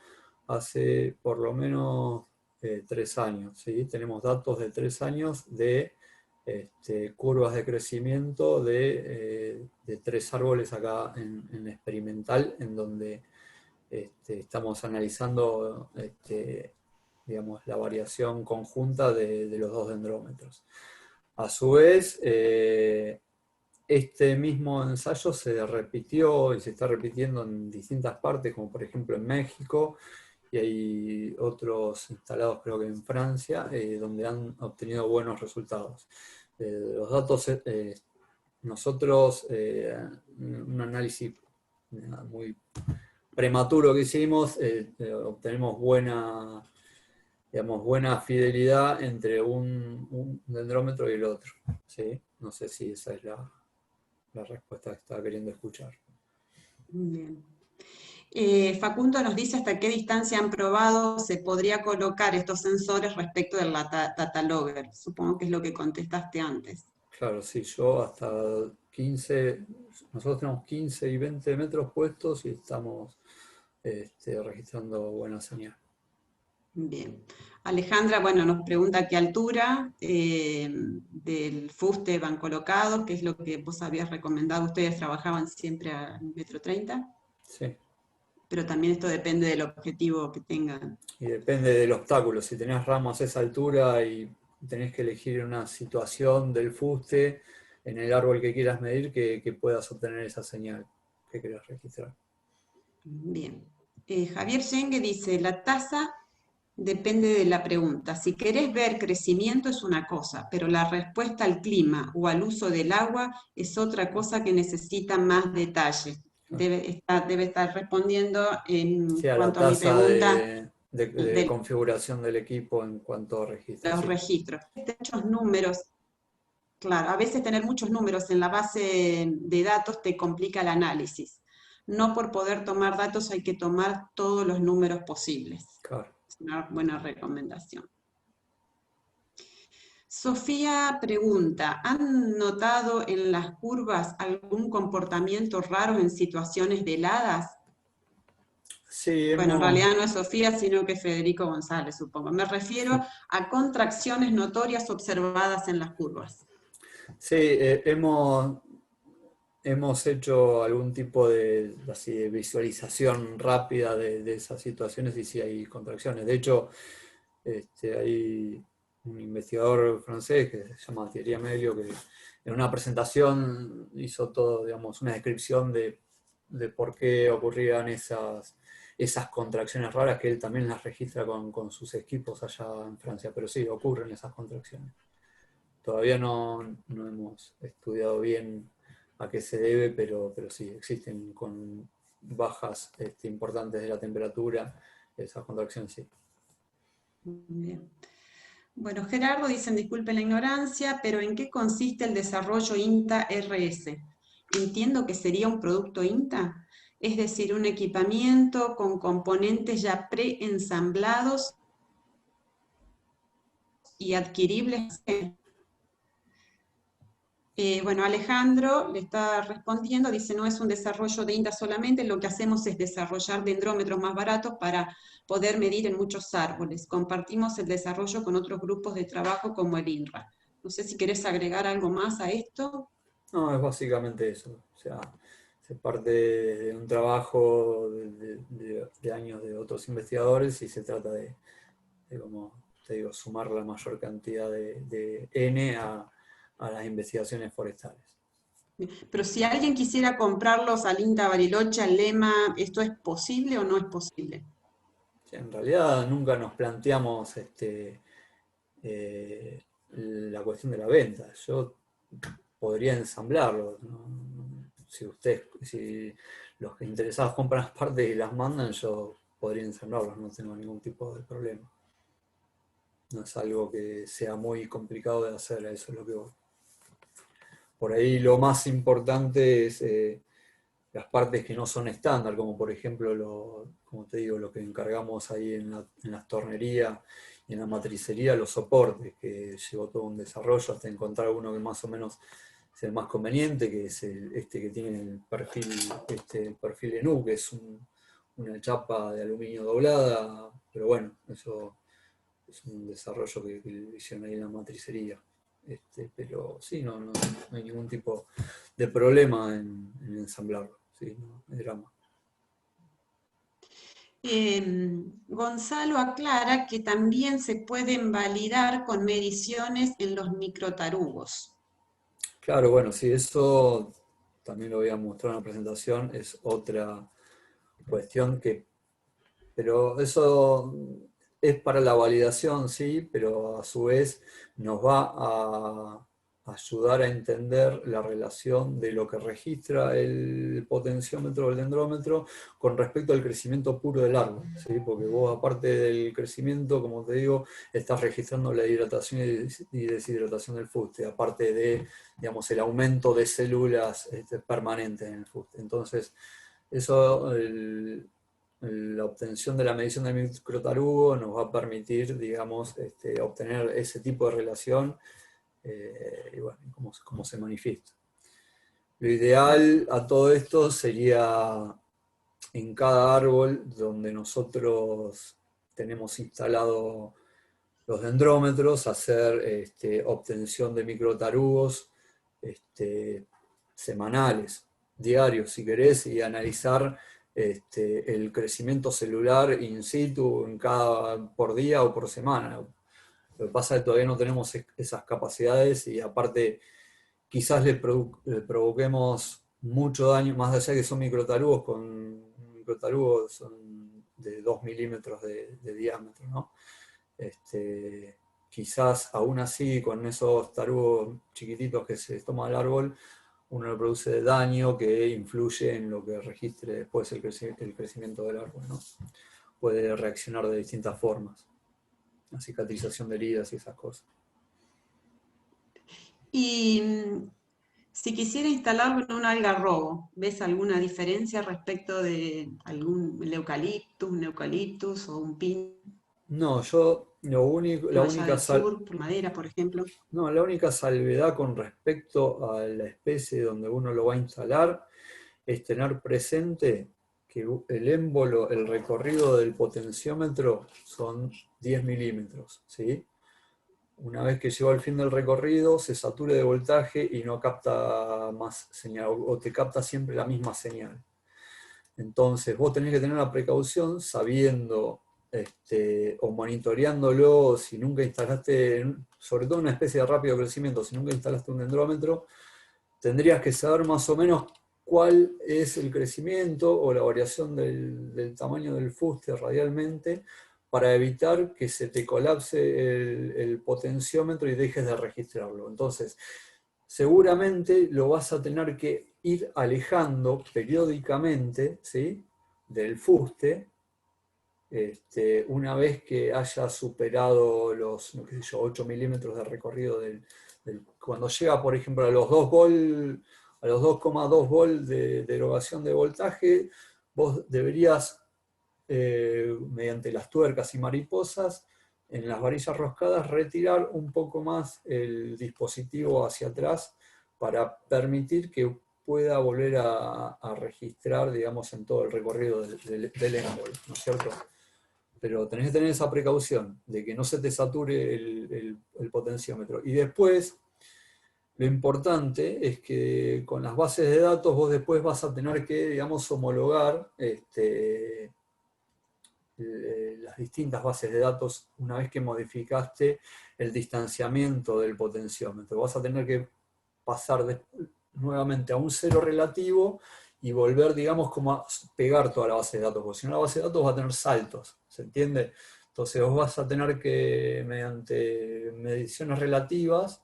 hace por lo menos 3 años, ¿sí? Tenemos datos de 3 años de curvas de crecimiento de 3 árboles acá en experimental, en donde estamos analizando digamos, la variación conjunta de los dos dendrómetros. A su vez, Este mismo ensayo se repitió y se está repitiendo en distintas partes, como por ejemplo en México, y hay otros instalados creo que en Francia, donde han obtenido buenos resultados. Los datos, nosotros, un análisis muy prematuro que hicimos, obtenemos buena fidelidad entre un dendrómetro y el otro, ¿sí? No sé si esa es la respuesta que estaba queriendo escuchar. Bien. Facundo nos dice hasta qué distancia han probado se podría colocar estos sensores respecto del data logger. Supongo que es lo que contestaste antes. Claro, sí, yo hasta 15, nosotros tenemos 15 y 20 metros puestos y estamos registrando buena señal. Bien. Alejandra, bueno, nos pregunta a qué altura del fuste van colocados, qué es lo que vos habías recomendado. Ustedes trabajaban siempre a 1,30 m. Sí. Pero también esto depende del objetivo que tengan. Y depende del obstáculo. Si tenés ramos a esa altura y tenés que elegir una situación del fuste en el árbol que quieras medir, que puedas obtener esa señal que quieras registrar. Bien. Javier Yengue dice, la tasa depende de la pregunta. Si querés ver crecimiento es una cosa, pero la respuesta al clima o al uso del agua es otra cosa que necesita más detalle. Debe estar respondiendo en Sí, a la cuanto a mi tasa pregunta de configuración del equipo en cuanto a registros. los Sí. registros. Muchos números, claro, a veces tener muchos números en la base de datos te complica el análisis. No por poder tomar datos hay que tomar todos los números posibles. Claro. Es una buena recomendación. Sofía pregunta, ¿han notado en las curvas algún comportamiento raro en situaciones de heladas? Sí, Bueno, en realidad no es Sofía, sino que es Federico González, supongo. Me refiero a contracciones notorias observadas en las curvas. Sí, hemos hecho algún tipo de visualización rápida de esas situaciones y sí hay contracciones. De hecho, hay un investigador francés que se llama Thierry Amelio que en una presentación hizo todo, digamos, una descripción de por qué ocurrían esas contracciones raras, que él también las registra con sus equipos allá en Francia, pero sí, ocurren esas contracciones. Todavía no hemos estudiado bien a qué se debe, pero sí, existen con bajas importantes de la temperatura, esas contracciones sí. Bien. Bueno, Gerardo dicen, disculpen la ignorancia, pero ¿en qué consiste el desarrollo INTA-RS? Entiendo que sería un producto INTA, es decir, un equipamiento con componentes ya preensamblados y adquiribles. Bueno, Alejandro le está respondiendo, dice, no es un desarrollo de INTA solamente, lo que hacemos es desarrollar dendrómetros más baratos para poder medir en muchos árboles. Compartimos el desarrollo con otros grupos de trabajo como el INRA. No sé si querés agregar algo más a esto. No, es básicamente eso. O sea, se parte de un trabajo de años de otros investigadores y se trata de como te digo, sumar la mayor cantidad de N a las investigaciones forestales. Pero si alguien quisiera comprarlos al INTA Bariloche, al Lema, ¿esto es posible o no es posible? Sí, en realidad nunca nos planteamos la cuestión de la venta. Yo podría ensamblarlos, ¿no? Si los interesados compran las partes y las mandan, yo podría ensamblarlos, no tengo ningún tipo de problema. No es algo que sea muy complicado de hacer, eso es lo que voy. Por ahí lo más importante es las partes que no son estándar, como por ejemplo, como te digo, lo que encargamos ahí en las tornerías y en la matricería, los soportes, que llevó todo un desarrollo hasta encontrar uno que más o menos sea el más conveniente, que es este que tiene el perfil de NU, que es una chapa de aluminio doblada, pero bueno, eso es un desarrollo que hicieron ahí en la matricería. Pero sí, no hay ningún tipo de problema en ensamblarlo, sí, no hay drama. Gonzalo aclara que también se pueden validar con mediciones en los microtarugos. Claro, bueno, sí, eso también lo voy a mostrar en la presentación, es otra cuestión pero eso es para la validación, sí, pero a su vez nos va a ayudar a entender la relación de lo que registra el potenciómetro o el dendrómetro con respecto al crecimiento puro del árbol, ¿sí? Porque vos, aparte del crecimiento, como te digo, estás registrando la hidratación y deshidratación del fuste, aparte de, digamos, el aumento de células permanentes en el fuste. Entonces, eso, la obtención de la medición del microtarugo nos va a permitir, digamos, obtener ese tipo de relación y bueno, cómo se manifiesta. Lo ideal a todo esto sería en cada árbol donde nosotros tenemos instalado los dendrómetros, hacer obtención de microtarugos semanales, diarios, si querés, y analizar el crecimiento celular in situ por día o por semana. Lo que pasa es que todavía no tenemos esas capacidades y aparte quizás le provoquemos mucho daño, más allá de que son microtarugos, microtarugos son de 2 milímetros de diámetro, ¿no? Quizás aún así con esos tarugos chiquititos que se toma el árbol, uno le produce daño que influye en lo que registre después el crecimiento del árbol, ¿no? Puede reaccionar de distintas formas, la cicatrización de heridas y esas cosas. Y si quisiera instalarlo en un algarrobo, ¿ves alguna diferencia respecto de algún un eucaliptus o un pino No, yo lo único, allá del sur, por madera, por ejemplo? no, la única salvedad con respecto a la especie donde uno lo va a instalar es tener presente que el émbolo, el recorrido del potenciómetro son 10 milímetros, ¿sí? Una vez que llegó al fin del recorrido, se satura de voltaje y no capta más señal, o te capta siempre la misma señal. Entonces, vos tenés que tener la precaución sabiendo o monitoreándolo, si nunca instalaste, sobre todo una especie de rápido crecimiento, si nunca instalaste un dendrómetro, tendrías que saber más o menos cuál es el crecimiento o la variación del tamaño del fuste radialmente para evitar que se te colapse el potenciómetro y dejes de registrarlo. Entonces, seguramente lo vas a tener que ir alejando periódicamente, ¿sí?, del fuste, una vez que haya superado los, no, qué sé yo, 8 milímetros de recorrido cuando llega, por ejemplo, a los 2 volt, a los 2,2 volt de erogación de voltaje, vos deberías, mediante las tuercas y mariposas, en las varillas roscadas, retirar un poco más el dispositivo hacia atrás para permitir que pueda volver a registrar, digamos, en todo el recorrido del émbolo, ¿no es cierto? Pero tenés que tener esa precaución de que no se te sature el potenciómetro. Y después, lo importante es que con las bases de datos vos después vas a tener que, digamos, homologar las distintas bases de datos una vez que modificaste el distanciamiento del potenciómetro. Vas a tener que pasar nuevamente a un cero relativo y volver, digamos, como a pegar toda la base de datos, porque si no la base de datos va a tener saltos, ¿se entiende? Entonces vos vas a tener que, mediante mediciones relativas,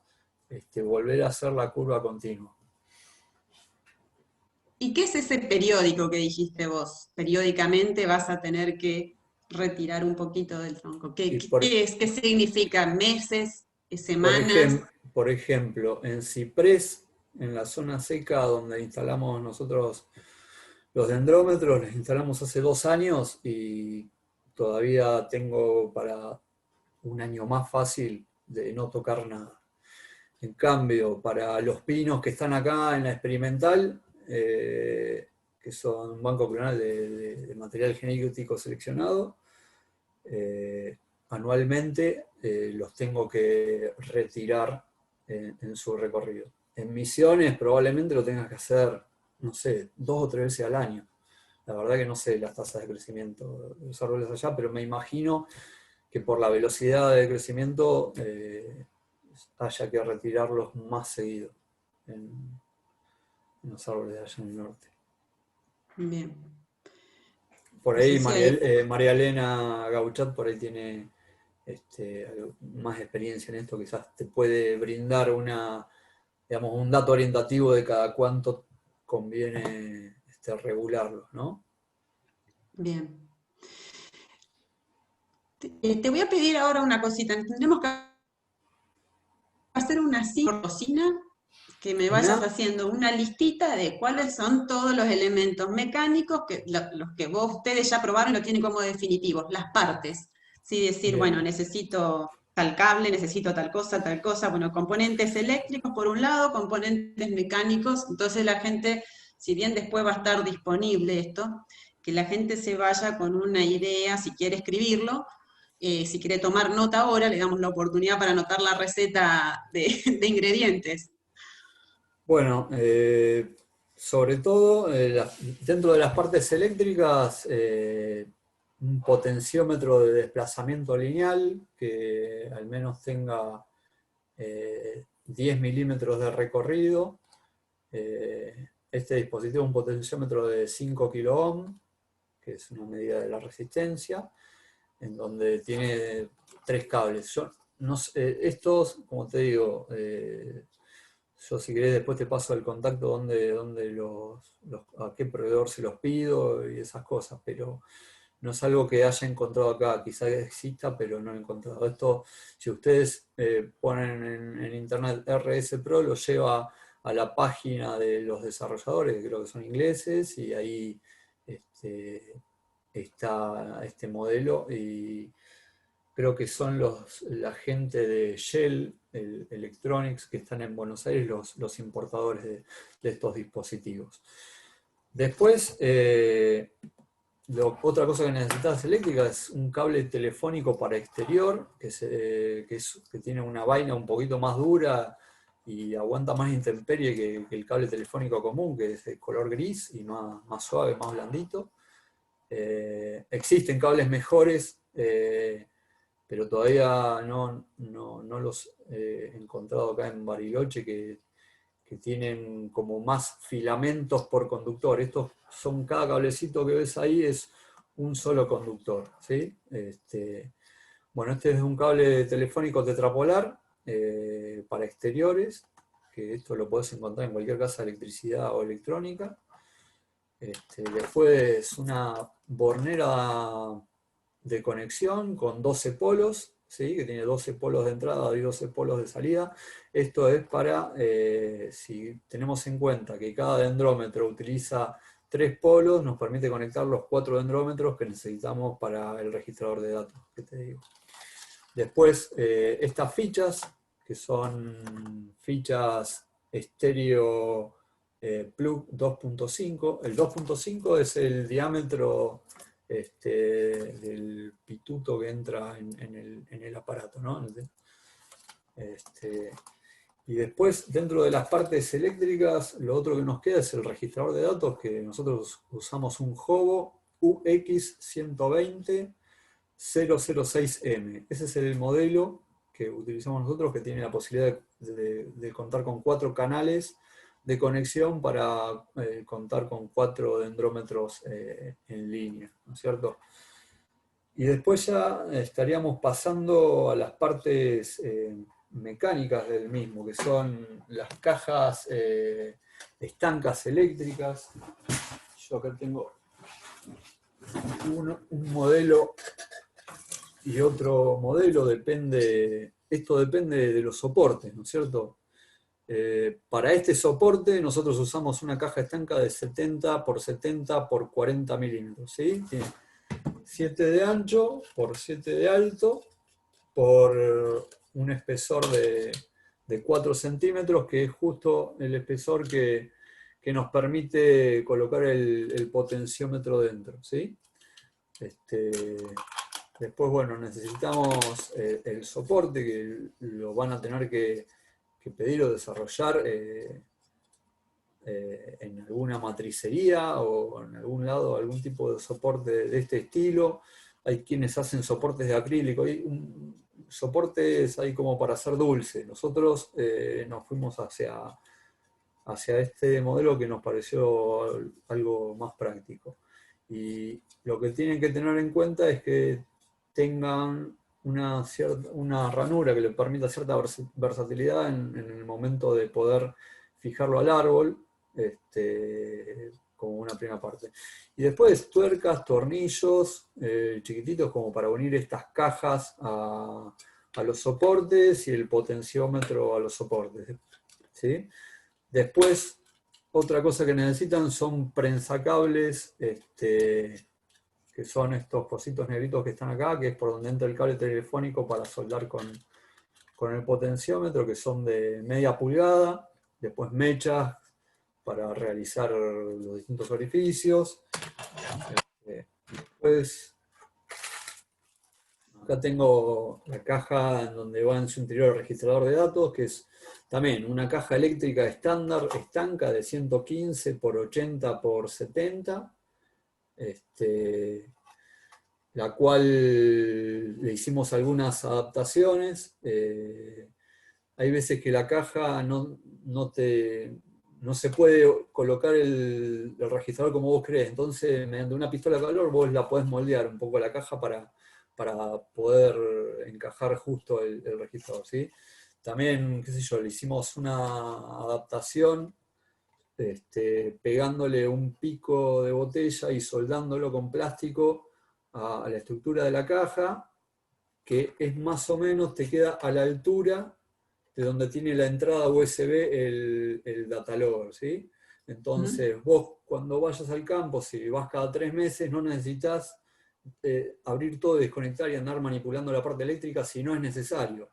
volver a hacer la curva continua. ¿Y qué es ese periódico que dijiste vos? Periódicamente vas a tener que retirar un poquito del tronco. Y ¿Qué es? ¿Qué significa? ¿Meses? por, ¿Semanas? por ejemplo, en ciprés, en la zona seca donde instalamos nosotros los dendrómetros, los instalamos hace 2 años y todavía tengo para un año más fácil de no tocar nada. En cambio, para los pinos que están acá en la experimental, que son un banco clonal de material genético seleccionado, anualmente los tengo que retirar en su recorrido. En misiones probablemente lo tengas que hacer, no sé, 2 o 3 veces al año. La verdad que no sé las tasas de crecimiento de los árboles allá, pero me imagino que por la velocidad de crecimiento haya que retirarlos más seguido. en los árboles de allá en el norte. Bien. Por No ahí sé si hay- María Elena Gauchat por ahí tiene más experiencia en esto, quizás te puede brindar digamos, un dato orientativo de cada cuánto conviene regularlos, ¿no? Bien. Te voy a pedir ahora una cosita. Tendremos que hacer una cocina que me vayas Una, haciendo una listita de cuáles son todos los elementos mecánicos que los que ustedes ya probaron y lo tienen como definitivos, las partes. Sí, decir, bueno, bien. necesito tal cable, necesito tal cosa, bueno, componentes eléctricos por un lado, componentes mecánicos, entonces la gente, si bien después va a estar disponible esto, que la gente se vaya con una idea, si quiere escribirlo, si quiere tomar nota ahora, le damos la oportunidad para anotar la receta de ingredientes. Bueno, sobre todo dentro de las partes eléctricas, un potenciómetro de desplazamiento lineal que al menos tenga 10 milímetros de recorrido. Este dispositivo es un potenciómetro de 5 kΩ, que es una medida de la resistencia, en donde tiene 3 cables. Yo no sé, estos, como te digo, yo si querés después te paso el contacto donde a qué proveedor se los pido y esas cosas, pero no es algo que haya encontrado acá, quizás exista, pero no lo he encontrado. Esto, si ustedes ponen en internet RS Pro, lo lleva a la página de los desarrolladores, que creo que son ingleses, y ahí está este modelo, y creo que son la gente de Shell Electronics que están en Buenos Aires, los importadores de estos dispositivos. Después, otra cosa que necesitas eléctrica es un cable telefónico para exterior, que tiene una vaina un poquito más dura y aguanta más intemperie que el cable telefónico común, que es de color gris y más suave, más blandito. Existen cables mejores, pero todavía no los he encontrado acá en Bariloche que tienen como más filamentos por conductor. Cada cablecito que ves ahí es un solo conductor, ¿sí? Bueno, este es un cable telefónico tetrapolar para exteriores, que esto lo podés encontrar en cualquier casa de electricidad o electrónica. Después una bornera de conexión con 12 polos, ¿sí? Que tiene 12 polos de entrada y 12 polos de salida. Esto es para, si tenemos en cuenta que cada dendrómetro utiliza 3 polos, nos permite conectar los 4 dendrómetros que necesitamos para el registrador de datos, que te digo. Después, estas fichas, que son fichas estéreo plug 2.5. El 2.5 es el diámetro del pituto que entra en el aparato, ¿no? Y después, dentro de las partes eléctricas, lo otro que nos queda es el registrador de datos, que nosotros usamos un Hovo UX120 006M. Ese es el modelo que utilizamos nosotros, que tiene la posibilidad de contar con 4 canales de conexión para contar con 4 dendrómetros en línea, ¿no es cierto? Y después ya estaríamos pasando a las partes mecánicas del mismo, que son las cajas estancas eléctricas. Yo acá tengo un modelo y otro modelo, esto depende de los soportes, ¿no es cierto? Para este soporte nosotros usamos una caja estanca de 70 por 70 por 40 milímetros, ¿sí? Tiene 7 de ancho por 7 de alto por un espesor de 4 centímetros, que es justo el espesor que nos permite colocar el potenciómetro dentro, ¿sí? Después, bueno, necesitamos el soporte, que lo van a tener que pedir o desarrollar en alguna matricería o en algún lado, algún tipo de soporte de este estilo. Hay quienes hacen soportes de acrílico, hay soportes ahí como para hacer dulce. Nosotros nos fuimos hacia hacia este modelo que nos pareció algo más práctico. Y lo que tienen que tener en cuenta es que tengan una ranura que le permita cierta versatilidad en el momento de poder fijarlo al árbol, como una primera parte. Y después tuercas, tornillos chiquititos como para unir estas cajas a los soportes y el potenciómetro a los soportes, ¿sí? Después, otra cosa que necesitan son prensacables, que son estos cositos negritos que están acá, que es por donde entra el cable telefónico para soldar con el potenciómetro, que son de media pulgada. Después mechas para realizar los distintos orificios. Después, acá tengo la caja en donde va en su interior el registrador de datos, que es también una caja eléctrica estándar, estanca, de 115 por 80 por 70, la cual le hicimos algunas adaptaciones. Hay veces que la caja no se puede colocar el registrador como vos querés, entonces mediante una pistola de calor vos la podés moldear un poco la caja para poder encajar justo el registrador, ¿sí? También, qué sé yo, le hicimos una adaptación pegándole un pico de botella y soldándolo con plástico a la estructura de la caja, que es más o menos, te queda a la altura de donde tiene la entrada USB el datalogger, ¿sí? Entonces, vos cuando vayas al campo, si vas cada 3 meses, no necesitas abrir todo, desconectar y andar manipulando la parte eléctrica si no es necesario.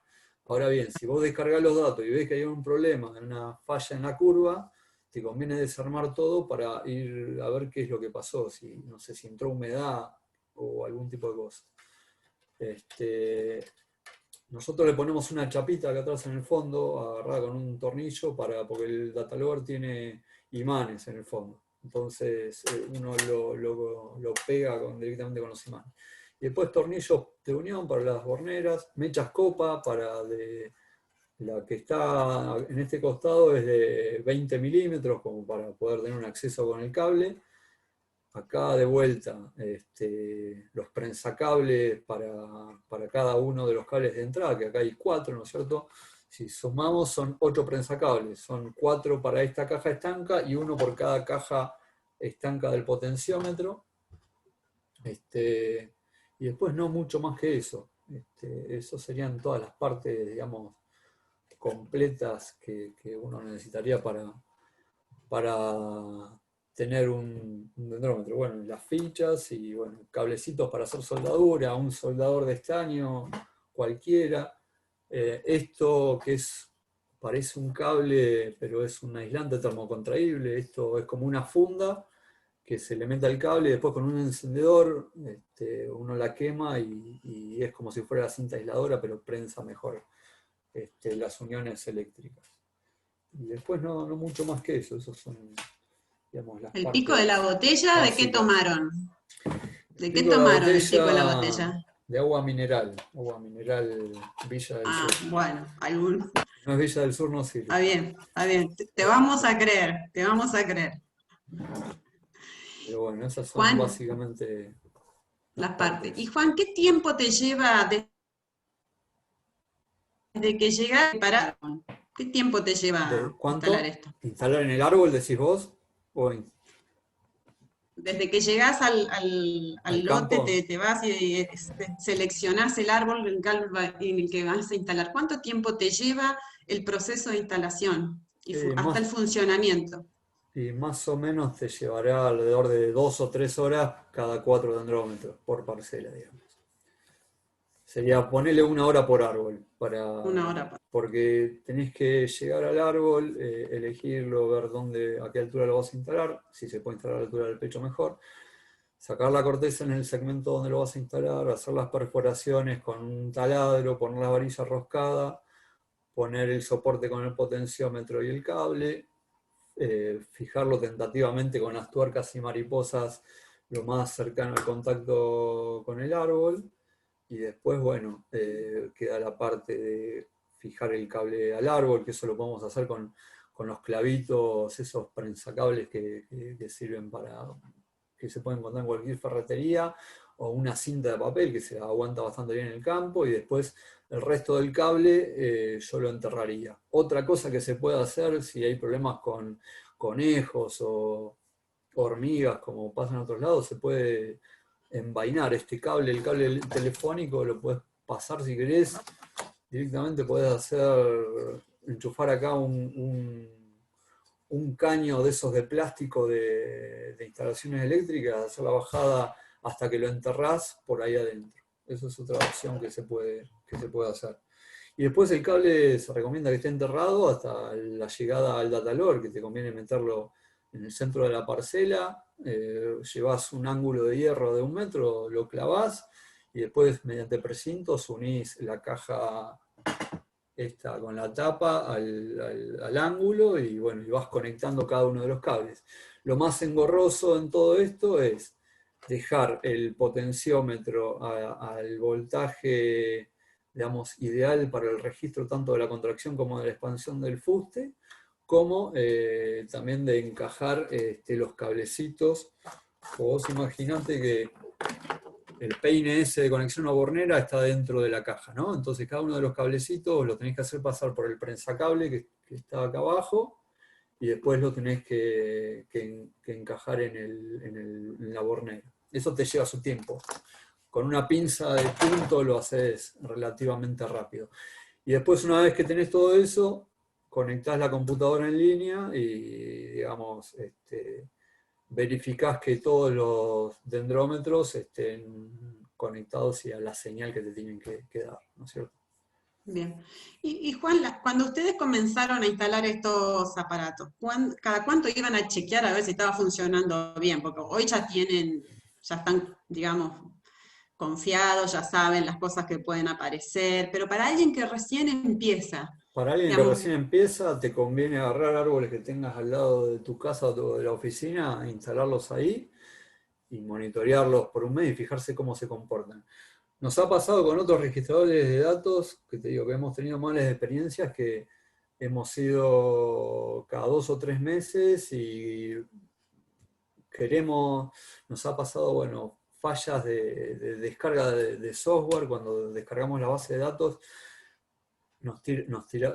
Ahora bien, si vos descargás los datos y ves que hay un problema, una falla en la curva, te conviene desarmar todo para ir a ver qué es lo que pasó, si, no sé, si entró humedad o algún tipo de cosa. Nosotros le ponemos una chapita acá atrás en el fondo, agarrada con un tornillo, porque el datalogger tiene imanes en el fondo. Entonces uno lo pega directamente con los imanes. Y después tornillos de unión para las borneras, mechas copa para la que está en este costado es de 20 milímetros, como para poder tener un acceso con el cable. Acá de vuelta, los prensacables para cada uno de los cables de entrada, que acá hay 4, ¿no es cierto? Si sumamos son 8 prensacables, son 4 para esta caja estanca y 1 por cada caja estanca del potenciómetro. Y después no mucho más que eso. Eso serían todas las partes, digamos, completas que uno necesitaría para tener un dendrómetro. Bueno, las fichas y bueno, cablecitos para hacer soldadura, un soldador de estaño, cualquiera. Esto que parece un cable, pero es un aislante termocontraíble. Esto es como una funda que se le mete al cable y después con un encendedor uno la quema y es como si fuera la cinta aisladora, pero prensa mejor las uniones eléctricas. Y después no mucho más que eso, esos son, digamos, las El pico de partes la botella, ¿de qué básicas. tomaron? ¿De qué Pico de la tomaron el pico de la botella botella? de agua mineral Villa del Ah, Sur. bueno, algún. No es Villa del Sur, no sirve. Está bien, está bien. Te vamos a creer, te vamos a creer. Pero bueno, esas son Juan, básicamente las las partes. Y partes. Juan, ¿qué tiempo te lleva desde que llegas para... ¿Qué tiempo te ¿De lleva instalar cuánto? esto? ¿Instalar en el árbol, decís vos? ¿O Desde que llegás al al lote, campo? te vas y seleccionás el árbol en el que vas a instalar. ¿Cuánto tiempo te lleva el proceso de instalación y Eh, hasta el más, funcionamiento? y más o menos te llevará alrededor de 2 o 3 horas cada 4 dendrómetros por parcela, digamos. Sería ponerle 1 hora por árbol, Una hora. porque tenés que llegar al árbol, elegirlo, ver a qué altura lo vas a instalar, si se puede instalar a la altura del pecho mejor, sacar la corteza en el segmento donde lo vas a instalar, hacer las perforaciones con un taladro, poner la varilla roscada, poner el soporte con el potenciómetro y el cable, fijarlo tentativamente con las tuercas y mariposas lo más cercano al contacto con el árbol. Y después, bueno, queda la parte de fijar el cable al árbol, que eso lo podemos hacer con con los clavitos, esos prensacables que sirven para, que se pueden encontrar en cualquier ferretería, o una cinta de papel que se aguanta bastante bien en el campo, y después el resto del cable yo lo enterraría. Otra cosa que se puede hacer si hay problemas con conejos o hormigas, como pasa en otros lados, se puede envainar este cable, el cable telefónico, lo puedes pasar si querés, directamente podés enchufar acá un caño de esos de plástico de instalaciones eléctricas, hacer la bajada hasta que lo enterrás por ahí adentro. Eso es otra opción que se puede hacer. Y después el cable se recomienda que esté enterrado hasta la llegada al data logger, que te conviene meterlo en el centro de la parcela, llevas un ángulo de hierro de 1 metro, lo clavás, y después mediante precintos unís la caja esta con la tapa al ángulo, y bueno, y vas conectando cada uno de los cables. Lo más engorroso en todo esto es dejar el potenciómetro al voltaje, digamos, ideal para el registro tanto de la contracción como de la expansión del fuste, como también de encajar los cablecitos. Vos imaginate que el peine ese de conexión a bornera está dentro de la caja, ¿no? Entonces cada uno de los cablecitos lo tenés que hacer pasar por el prensacable que está acá abajo, y después lo tenés que encajar en la bornera. Eso te lleva su tiempo. Con una pinza de punto lo haces relativamente rápido. Y después, una vez que tenés todo eso, conectás la computadora en línea y, digamos, verificás que todos los dendrómetros estén conectados y a la señal que te tienen que dar, ¿no es cierto? Bien. Y Juan, cuando ustedes comenzaron a instalar estos aparatos, ¿cada cuánto iban a chequear a ver si estaba funcionando bien? Porque hoy ya están, digamos, confiados, ya saben las cosas que pueden aparecer, pero para alguien que recién empieza, Para alguien que digamos, recién empieza, te conviene agarrar árboles que tengas al lado de tu casa o de la oficina, instalarlos ahí y monitorearlos por 1 mes y fijarse cómo se comportan. Nos ha pasado con otros registradores de datos, que te digo que hemos tenido malas experiencias, que hemos ido cada 2 o 3 meses y nos ha pasado, bueno, fallas de descarga de software. Cuando descargamos la base de datos, nos tira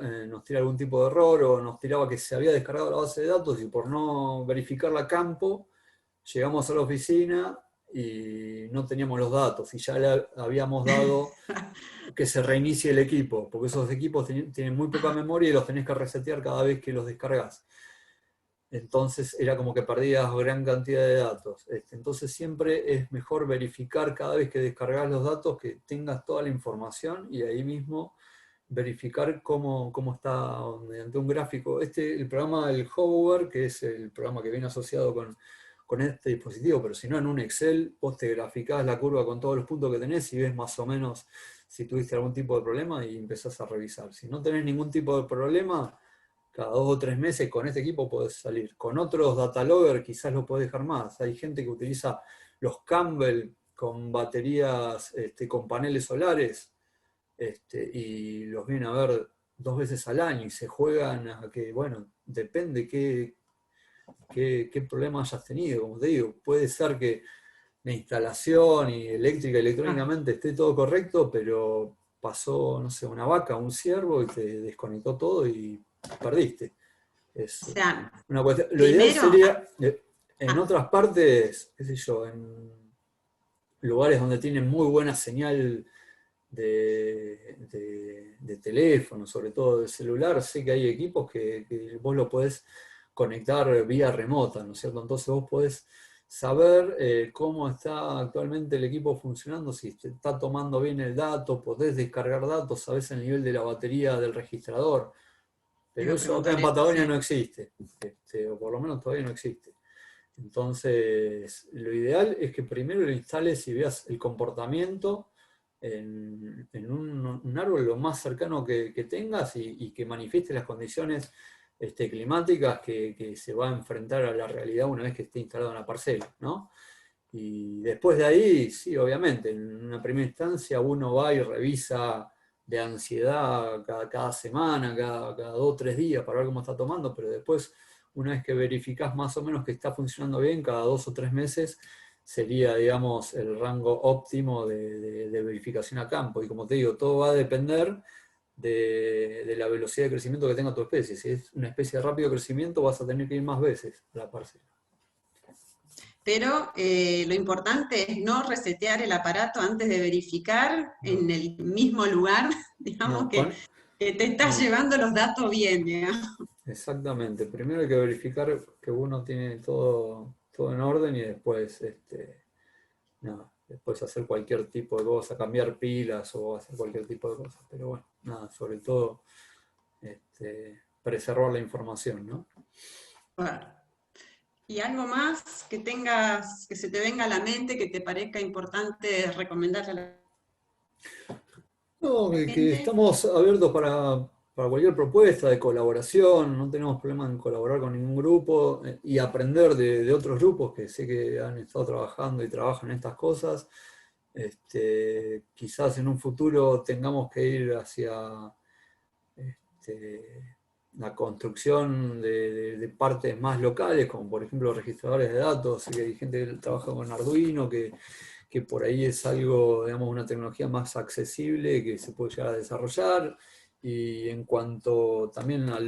algún tipo de error, o nos tiraba que se había descargado la base de datos, y por no verificarla a campo, llegamos a la oficina y no teníamos los datos, y ya le habíamos dado que se reinicie el equipo, porque esos equipos tienen muy poca memoria y los tenés que resetear cada vez que los descargas. Entonces era como que perdías gran cantidad de datos. Entonces siempre es mejor verificar cada vez que descargas los datos que tengas toda la información, y ahí mismo verificar cómo está mediante un gráfico. El programa del Hover, que es el programa que viene asociado con este dispositivo, pero si no, en un Excel vos te graficás la curva con todos los puntos que tenés y ves más o menos si tuviste algún tipo de problema y empezás a revisar. Si no tenés ningún tipo de problema, cada 2 o 3 meses con este equipo podés salir. Con otros data logger quizás lo podés dejar más. Hay gente que utiliza los Campbell con baterías, con paneles solares, y los vienen a ver 2 veces al año y se juegan a que, bueno, depende qué problema hayas tenido. Como te digo, puede ser que la instalación y electrónicamente esté todo correcto, pero pasó, no sé, una vaca, un ciervo, y te desconectó todo y perdiste. Es o sea, una cuestión. Lo ideal primero, sería, en otras partes, qué sé yo, en lugares donde tienen muy buena señal de teléfono, sobre todo de celular, sé que hay equipos que vos lo podés conectar vía remota, ¿no es cierto? Entonces vos podés saber cómo está actualmente el equipo funcionando, si te está tomando bien el dato, podés descargar datos, sabés el nivel de la batería del registrador, pero iba a eso acá en preguntar eso, Patagonia sí. no existe, o por lo menos todavía no existe. Entonces, lo ideal es que primero lo instales y veas el comportamiento en un árbol lo más cercano que tengas, y que manifieste las condiciones climáticas que se va a enfrentar a la realidad una vez que esté instalado en la parcela, ¿no? Y después de ahí, sí, obviamente, en una primera instancia uno va y revisa de ansiedad cada semana, cada 2 o 3 días para ver cómo está tomando, pero después, una vez que verificás más o menos que está funcionando bien, cada 2 o 3 meses sería, digamos, el rango óptimo de verificación a campo. Y como te digo, todo va a depender de la velocidad de crecimiento que tenga tu especie. Si es una especie de rápido crecimiento, vas a tener que ir más veces a la parcela. Pero lo importante es no resetear el aparato antes de verificar en el mismo lugar, digamos, No, que te estás no, llevando los datos bien, digamos. exactamente. Primero hay que verificar que uno tiene todo en orden y después, nada, después hacer cualquier tipo de cosa, cambiar pilas o hacer cualquier tipo de cosas. Pero bueno, nada, sobre todo preservar la información, ¿no? Claro. ¿Y algo más que tengas, que se te venga a la mente, que te parezca importante recomendarle a No, la que gente? estamos abiertos para cualquier propuesta de colaboración, no tenemos problema en colaborar con ningún grupo y aprender de otros grupos que sé que han estado trabajando y trabajan en estas cosas. Quizás en un futuro tengamos que ir hacia la construcción de partes más locales, como por ejemplo registradores de datos. Sé que hay gente que trabaja con Arduino, que por ahí es algo, digamos, una tecnología más accesible que se puede llegar a desarrollar. Y en cuanto también a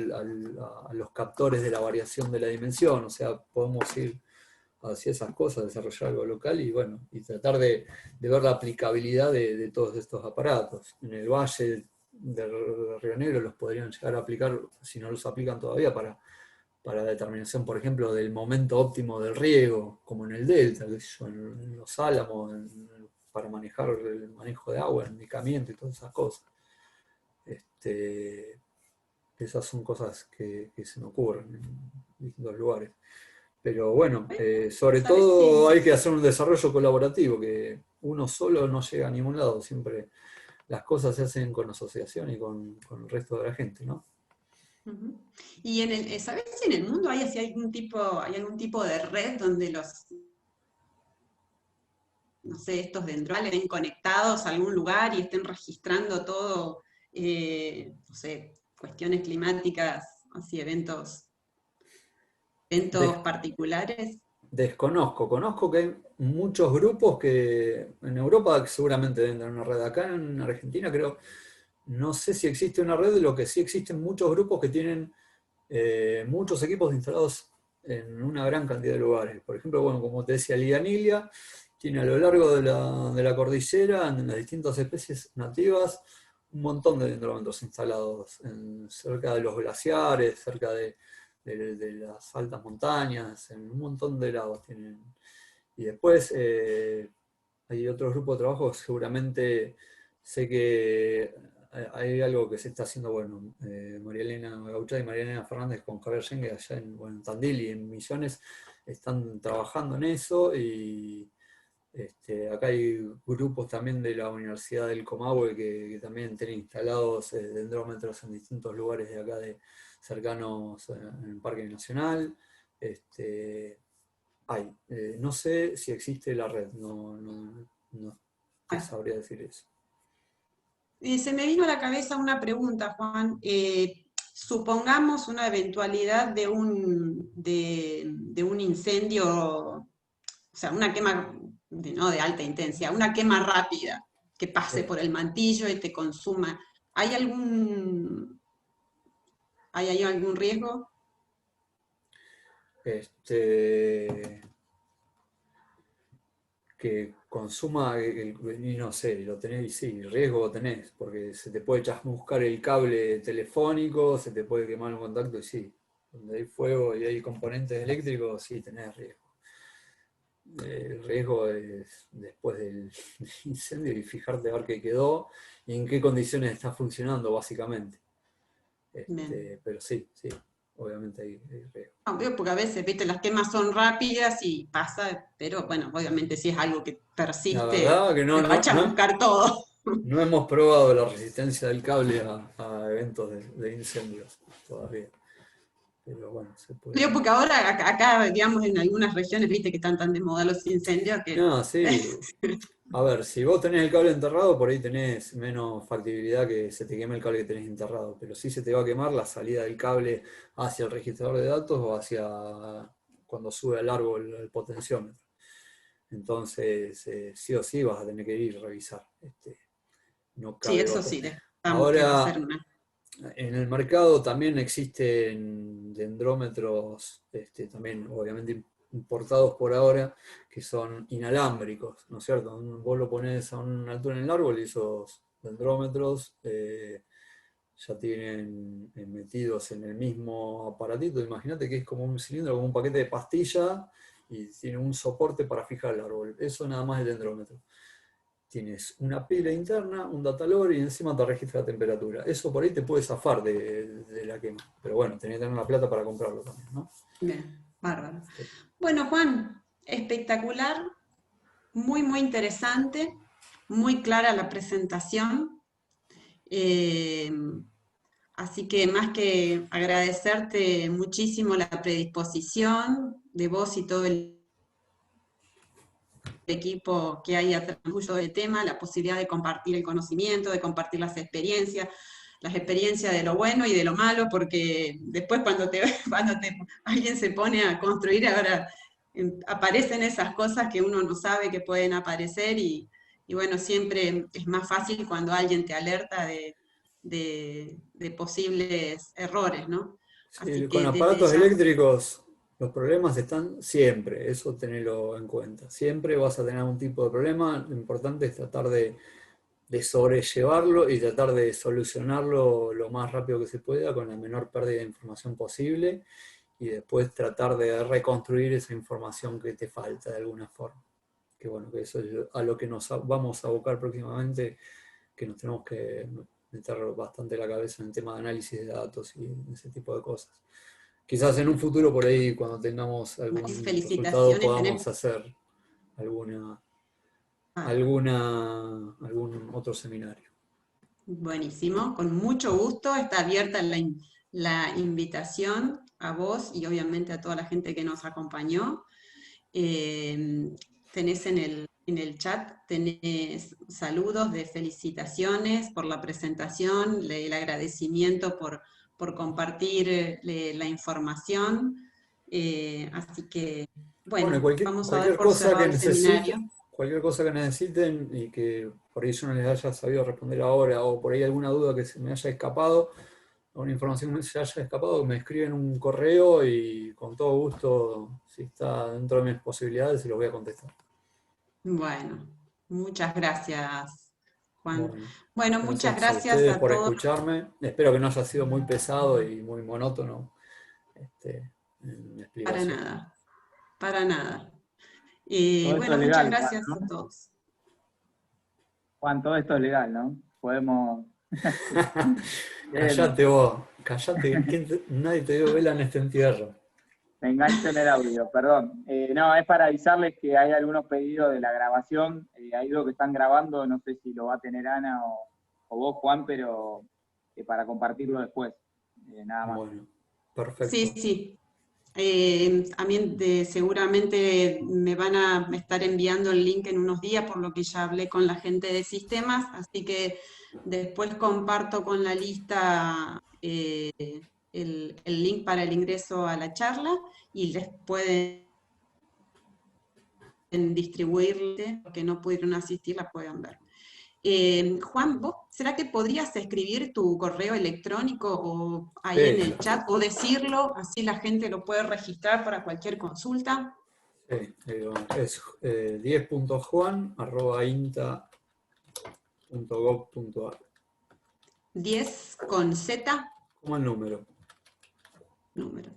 los captores de la variación de la dimensión, o sea, podemos ir hacia esas cosas, desarrollar algo local y bueno, y tratar de ver la aplicabilidad de todos estos aparatos. En el Valle del Río Negro los podrían llegar a aplicar, si no los aplican todavía, para determinación, por ejemplo, del momento óptimo del riego, como en el Delta, qué sé yo, en los Álamos, para manejar el manejo de agua, el medicamento y todas esas cosas. Esas son cosas que se me ocurren en distintos lugares. Pero bueno, sobre ¿Sabes todo si? hay que hacer un desarrollo colaborativo, que uno solo no llega a ningún lado, siempre las cosas se hacen con asociación y con el resto de la gente, ¿no? Ujú. Y ¿sabes si en el mundo hay así hay algún tipo de red donde los, no sé, estos dendrales estén conectados a algún lugar y estén registrando todo, no sé, cuestiones climáticas, así eventos Des- particulares? conozco que hay muchos grupos que en Europa seguramente deben tener una red. Acá en Argentina creo, no sé si existe una red, lo que sí existen muchos grupos que tienen muchos equipos instalados en una gran cantidad de lugares. Por ejemplo, bueno, como te decía, Liganilia tiene a lo largo de la cordillera, en las distintas especies nativas, un montón de dendrómetros instalados cerca de los glaciares, cerca de las altas montañas, en un montón de lados tienen. Y después hay otros grupos de trabajo, seguramente sé que hay algo que se está haciendo, bueno, María Elena Gauchá y María Elena Fernández con Javier Schengen allá en Tandil y en Misiones están trabajando en eso y acá hay grupos también de la Universidad del Comahue que también tienen instalados dendrómetros en distintos lugares de acá cercanos en el Parque Nacional. No sé si existe la red, no te Ah, sabría decir eso. se me vino a la cabeza una pregunta, Juan. Supongamos una eventualidad de un incendio, o sea, una quema no de alta intensidad, una quema rápida que pase Sí. por el mantillo y te consuma. ¿Hay hay algún riesgo? Este, que consuma, y no sé, lo tenés, y sí, riesgo tenés, porque se te puede chasmuscar el cable telefónico, se te puede quemar un contacto, y sí, donde hay fuego y hay componentes eléctricos, sí tenés riesgo. El riesgo es después del incendio y fijarte a ver qué quedó y en qué condiciones está funcionando, básicamente. Bien. Pero sí, obviamente hay riesgo. Obvio, porque a veces, viste, las quemas son rápidas y pasa, pero bueno, obviamente si es algo que La persiste, verdad que te va a echar a buscar todo. no hemos probado la resistencia del cable a eventos de incendios todavía. pero bueno, se Digo, puede. porque ahora acá, digamos, en algunas regiones, viste que están tan de moda los incendios que... No, sí. A ver, si vos tenés el cable enterrado, por ahí tenés menos factibilidad que se te queme el cable que tenés enterrado, pero sí se te va a quemar la salida del cable hacia el registrador de datos o hacia cuando sube al árbol el potenciómetro. Entonces, sí o sí vas a tener que ir a revisar. No Sí, cabe eso otra. sí, descartamos que va a ser Ahora, una... en el mercado también existen dendrómetros, también obviamente importados por ahora, que son inalámbricos, ¿no es cierto? Vos lo pones a una altura en el árbol y esos dendrómetros ya tienen metidos en el mismo aparatito. Imagínate que es como un cilindro, como un paquete de pastilla y tiene un soporte para fijar el árbol. Eso nada más el dendrómetro. Tienes una pila interna, un datalog y encima te registra la temperatura. Eso por ahí te puede zafar de la quema. Pero bueno, tenés que tener la plata para comprarlo también, ¿no? Bien, bárbaro. Bueno, Juan, espectacular, muy, muy interesante, muy clara la presentación. Eh, Así que más que agradecerte muchísimo la predisposición de vos y todo el equipo que hay atrás del tema, la posibilidad de compartir el conocimiento, de compartir las experiencias de lo bueno y de lo malo, porque después cuando alguien se pone a construir, ahora aparecen esas cosas que uno no sabe que pueden aparecer y bueno, siempre es más fácil cuando alguien te alerta de posibles errores, ¿no? Sí, Así con que desde aparatos ya, eléctricos los problemas están siempre, eso tenelo en cuenta. Siempre vas a tener un tipo de problema, lo importante es tratar de sobrellevarlo y tratar de solucionarlo lo más rápido que se pueda con la menor pérdida de información posible y después tratar de reconstruir esa información que te falta de alguna forma. Que bueno, que eso es a lo que nos vamos a abocar próximamente, que nos tenemos que meter bastante la cabeza en el tema de análisis de datos y ese tipo de cosas. Quizás en un futuro por ahí, cuando tengamos algún resultado, felicitaciones, podamos tenés... hacer alguna, Bárbaro. algún otro seminario. Buenísimo, con mucho gusto. Está abierta la invitación a vos y obviamente a toda la gente que nos acompañó. Eh, tenés en el chat, tenés saludos de felicitaciones por la presentación, el agradecimiento por compartir la información. Así que, Bueno, y bueno, vamos a dar cualquier por cosa que cerrado el seminario. necesiten, cualquier cosa que necesiten y que por ahí yo no les haya sabido responder ahora, o por ahí alguna duda que se me haya escapado, o una información que se haya escapado, me escriben un correo y con todo gusto, si está dentro de mis posibilidades, se los voy a contestar. Bueno, muchas gracias, Juan. Bueno, Bueno, muchas gracias a gracias ustedes a por todos. escucharme. Espero que no haya sido muy pesado y muy monótono en mi Para explicación. nada, para nada. Todo esto Bueno, es muchas legal, Juan, gracias a ¿no? todos. Juan, todo esto es legal, ¿no? Podemos... Bien, Callate vos, callate, nadie te dio vela en este entierro. me engancho en el audio, perdón. No, es para avisarles que hay algunos pedidos de la grabación. Hay algo que están grabando, no sé si lo va a tener Ana o vos, Juan, pero para compartirlo después. Nada más. Bueno, Sí, perfecto. sí. A mí seguramente me van a estar enviando el link en unos días, por lo que ya hablé con la gente de sistemas, así que después comparto con la lista el link para el ingreso a la charla y les pueden distribuirle, los que no pudieron asistir la puedan ver. Juan, ¿vos será que podrías escribir tu correo electrónico o ahí en Sí, el chat o decirlo, así la gente lo puede registrar para cualquier consulta? sí, es 10.juan@inta.gov.ar. 10 con Z, Como el número. número.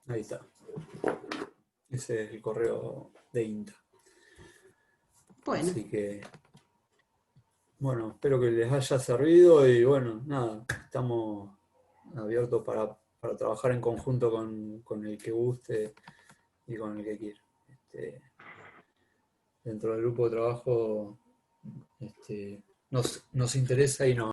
Ahí está. Ese es el correo de INTA. Bueno, Así que, bueno, espero que les haya servido y bueno, nada, estamos abiertos para trabajar en conjunto con el que guste y con el que quiera. Dentro del grupo de trabajo nos interesa y nos